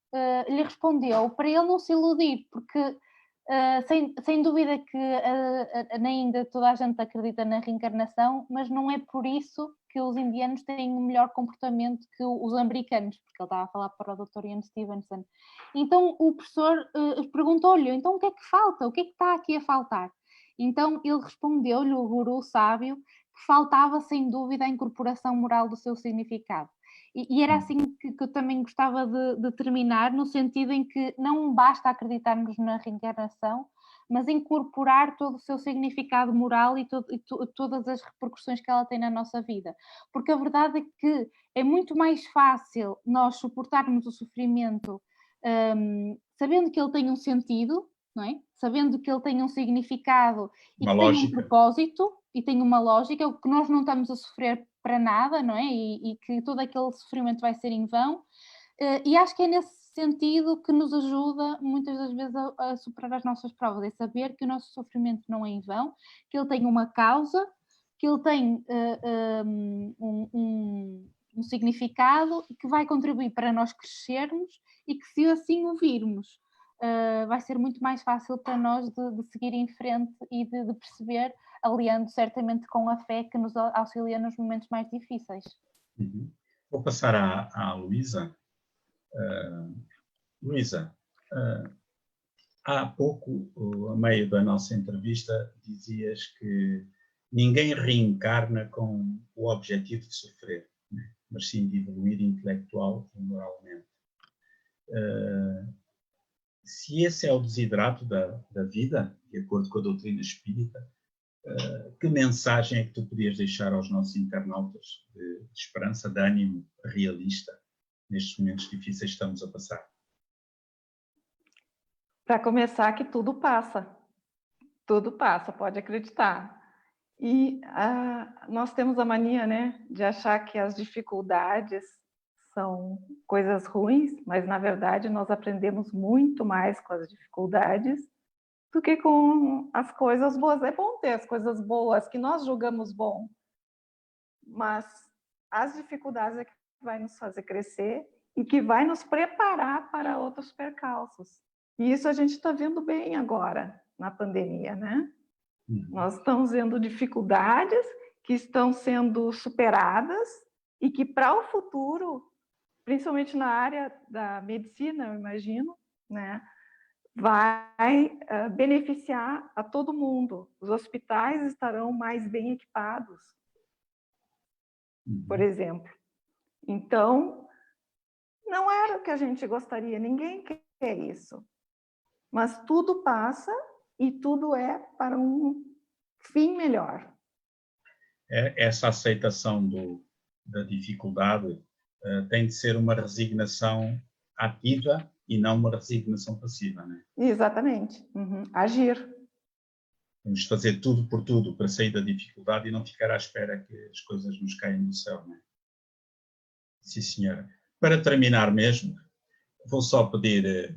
lhe respondeu para ele não se iludir, porque sem dúvida que na Índia toda a gente acredita na reencarnação, mas não é por isso que os indianos têm um melhor comportamento que os americanos, porque ele estava a falar para o Dr. Ian Stevenson. Então o professor perguntou-lhe, então o que é que falta? O que é que está aqui a faltar? Então ele respondeu-lhe, o guru sábio, que faltava sem dúvida a incorporação moral do seu significado. E era assim que eu também gostava de terminar, no sentido em que não basta acreditarmos na reencarnação, mas incorporar todo o seu significado moral e todas as repercussões que ela tem na nossa vida. Porque a verdade é que é muito mais fácil nós suportarmos o sofrimento sabendo que ele tem um sentido, não é? Sabendo que ele tem um significado e que tem um propósito e tem uma lógica, o que nós não estamos a sofrer para nada, não é? E que todo aquele sofrimento vai ser em vão. E acho que é nesse sentido que nos ajuda muitas das vezes a superar as nossas provas, é saber que o nosso sofrimento não é em vão, que ele tem uma causa, que ele tem um significado e que vai contribuir para nós crescermos e que, se assim o virmos, vai ser muito mais fácil para nós de seguir em frente e de perceber, aliando certamente com a fé que nos auxilia nos momentos mais difíceis. Uhum. Vou passar à Luísa. Luísa, há pouco, a meio da nossa entrevista, dizias que ninguém reencarna com o objetivo de sofrer, né? Mas sim de evoluir intelectual e moralmente. Se esse é o desidrato da vida, de acordo com a doutrina espírita, que mensagem é que tu podias deixar aos nossos internautas de esperança, de ânimo realista, nestes momentos difíceis que estamos a passar? Para começar, que tudo passa, pode acreditar. E nós temos a mania, né, de achar que as dificuldades são coisas ruins, mas na verdade nós aprendemos muito mais com as dificuldades do que com as coisas boas. É bom ter as coisas boas que nós julgamos bom, mas as dificuldades é que vai nos fazer crescer e que vai nos preparar para outros percalços. E isso a gente está vendo bem agora, na pandemia, né? Nós estamos vendo dificuldades que estão sendo superadas e que para o futuro, principalmente na área da medicina, eu imagino, né, vai beneficiar a todo mundo. Os hospitais estarão mais bem equipados, por exemplo. Então, não era o que a gente gostaria, ninguém quer isso. Mas tudo passa e tudo é para um fim melhor. Essa aceitação da dificuldade tem de ser uma resignação ativa e não uma resignação passiva, não é? Exatamente. Agir. Vamos fazer tudo por tudo para sair da dificuldade e não ficar à espera que as coisas nos caiam do céu, não é? Sim, senhora. Para terminar mesmo, vou só pedir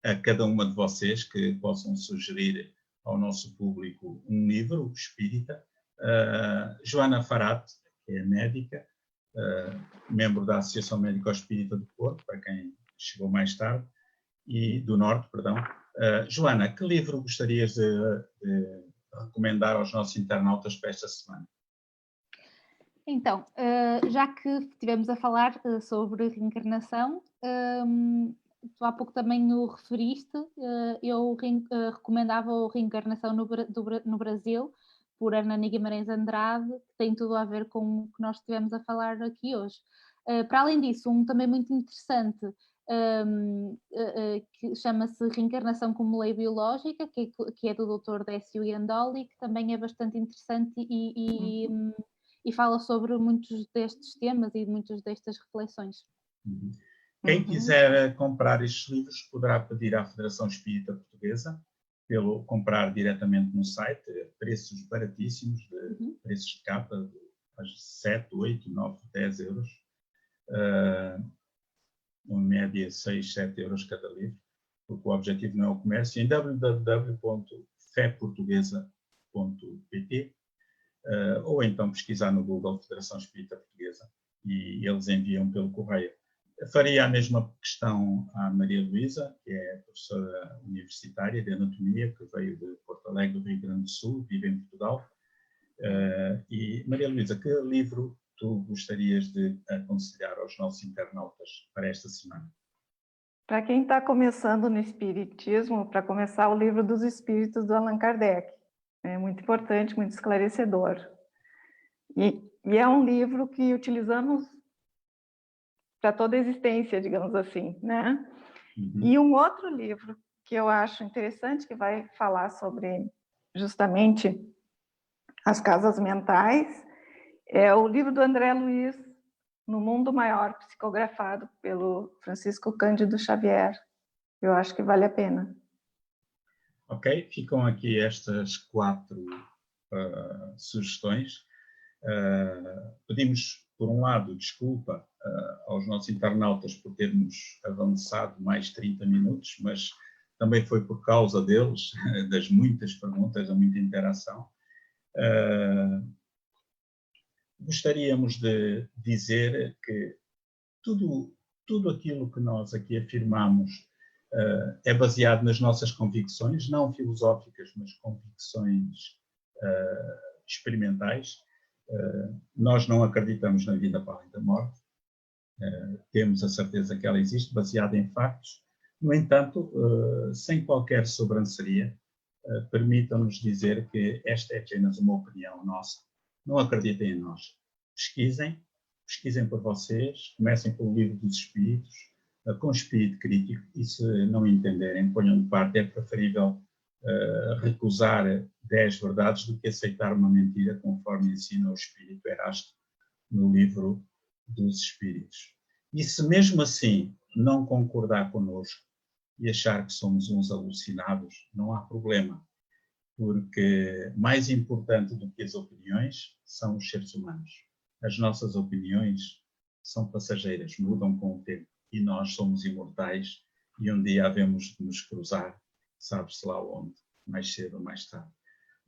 a cada uma de vocês que possam sugerir ao nosso público um livro espírita. Joana Farat, que é médica, membro da Associação Médico-Espírita do Porto, para quem chegou mais tarde, e do Norte, perdão. Joana, que livro gostarias de recomendar aos nossos internautas para esta semana? Então, já que estivemos a falar sobre reencarnação, tu há pouco também o referiste, eu recomendava o Reencarnação no Brasil, por Hernani Guimarães Andrade, que tem tudo a ver com o que nós estivemos a falar aqui hoje. Para além disso, também muito interessante, que chama-se Reencarnação como Lei Biológica, que é do Dr. Décio Iandoli, que também é bastante interessante e fala sobre muitos destes temas e muitas destas reflexões. Quem quiser comprar estes livros poderá pedir à Federação Espírita Portuguesa, pelo comprar diretamente no site, preços baratíssimos, preços de capa, de 7, 8, 9, 10 euros, uma média 6, 7 euros cada livro, porque o objetivo não é o comércio, em www.feportuguesa.pt, ou então pesquisar no Google Federação Espírita Portuguesa e eles enviam pelo correio. Faria a mesma questão à Maria Luísa, que é professora universitária de Anatomia, que veio de Porto Alegre, do Rio Grande do Sul, vive em Portugal. E, Maria Luísa, que livro tu gostarias de aconselhar aos nossos internautas para esta semana? Para quem está começando no Espiritismo, para começar o Livro dos Espíritos do Allan Kardec. É muito importante, muito esclarecedor. E é um livro que utilizamos para toda a existência, digamos assim, né? E um outro livro que eu acho interessante, que vai falar sobre justamente as casas mentais, é o livro do André Luiz, No Mundo Maior, psicografado pelo Francisco Cândido Xavier. Eu acho que vale a pena. Ok, ficam aqui estas 4 sugestões. Pedimos, por um lado, desculpa aos nossos internautas por termos avançado mais 30 minutos, mas também foi por causa deles, das muitas perguntas, da muita interação. Gostaríamos de dizer que tudo aquilo que nós aqui afirmamos é baseado nas nossas convicções, não filosóficas, mas convicções experimentais. Nós não acreditamos na vida para além da morte, temos a certeza que ela existe, baseada em factos. No entanto, sem qualquer sobranceria, permitam-nos dizer que esta é apenas uma opinião nossa. Não acreditem em nós. Pesquisem por vocês, comecem pelo Livro dos Espíritos, com espírito crítico, e se não entenderem, ponham de parte. É preferível recusar 10 verdades do que aceitar uma mentira, conforme ensina o Espírito Erasto no Livro dos Espíritos. E se mesmo assim não concordar connosco e achar que somos uns alucinados, não há problema, porque mais importante do que as opiniões são os seres humanos. As nossas opiniões são passageiras, mudam com o tempo, e nós somos imortais e um dia havemos de nos cruzar, sabe-se lá onde, mais cedo ou mais tarde.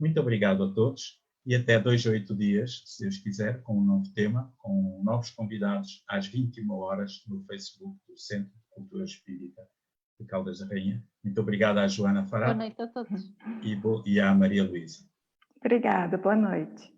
Muito obrigado a todos e até 2 a 8 dias, se Deus quiser, com um novo tema, com novos convidados às 21 horas no Facebook do Centro de Cultura Espírita de Caldas da Rainha. Muito obrigado à Joana Fará. Boa noite a todos. E à Maria Luísa. Obrigada, boa noite.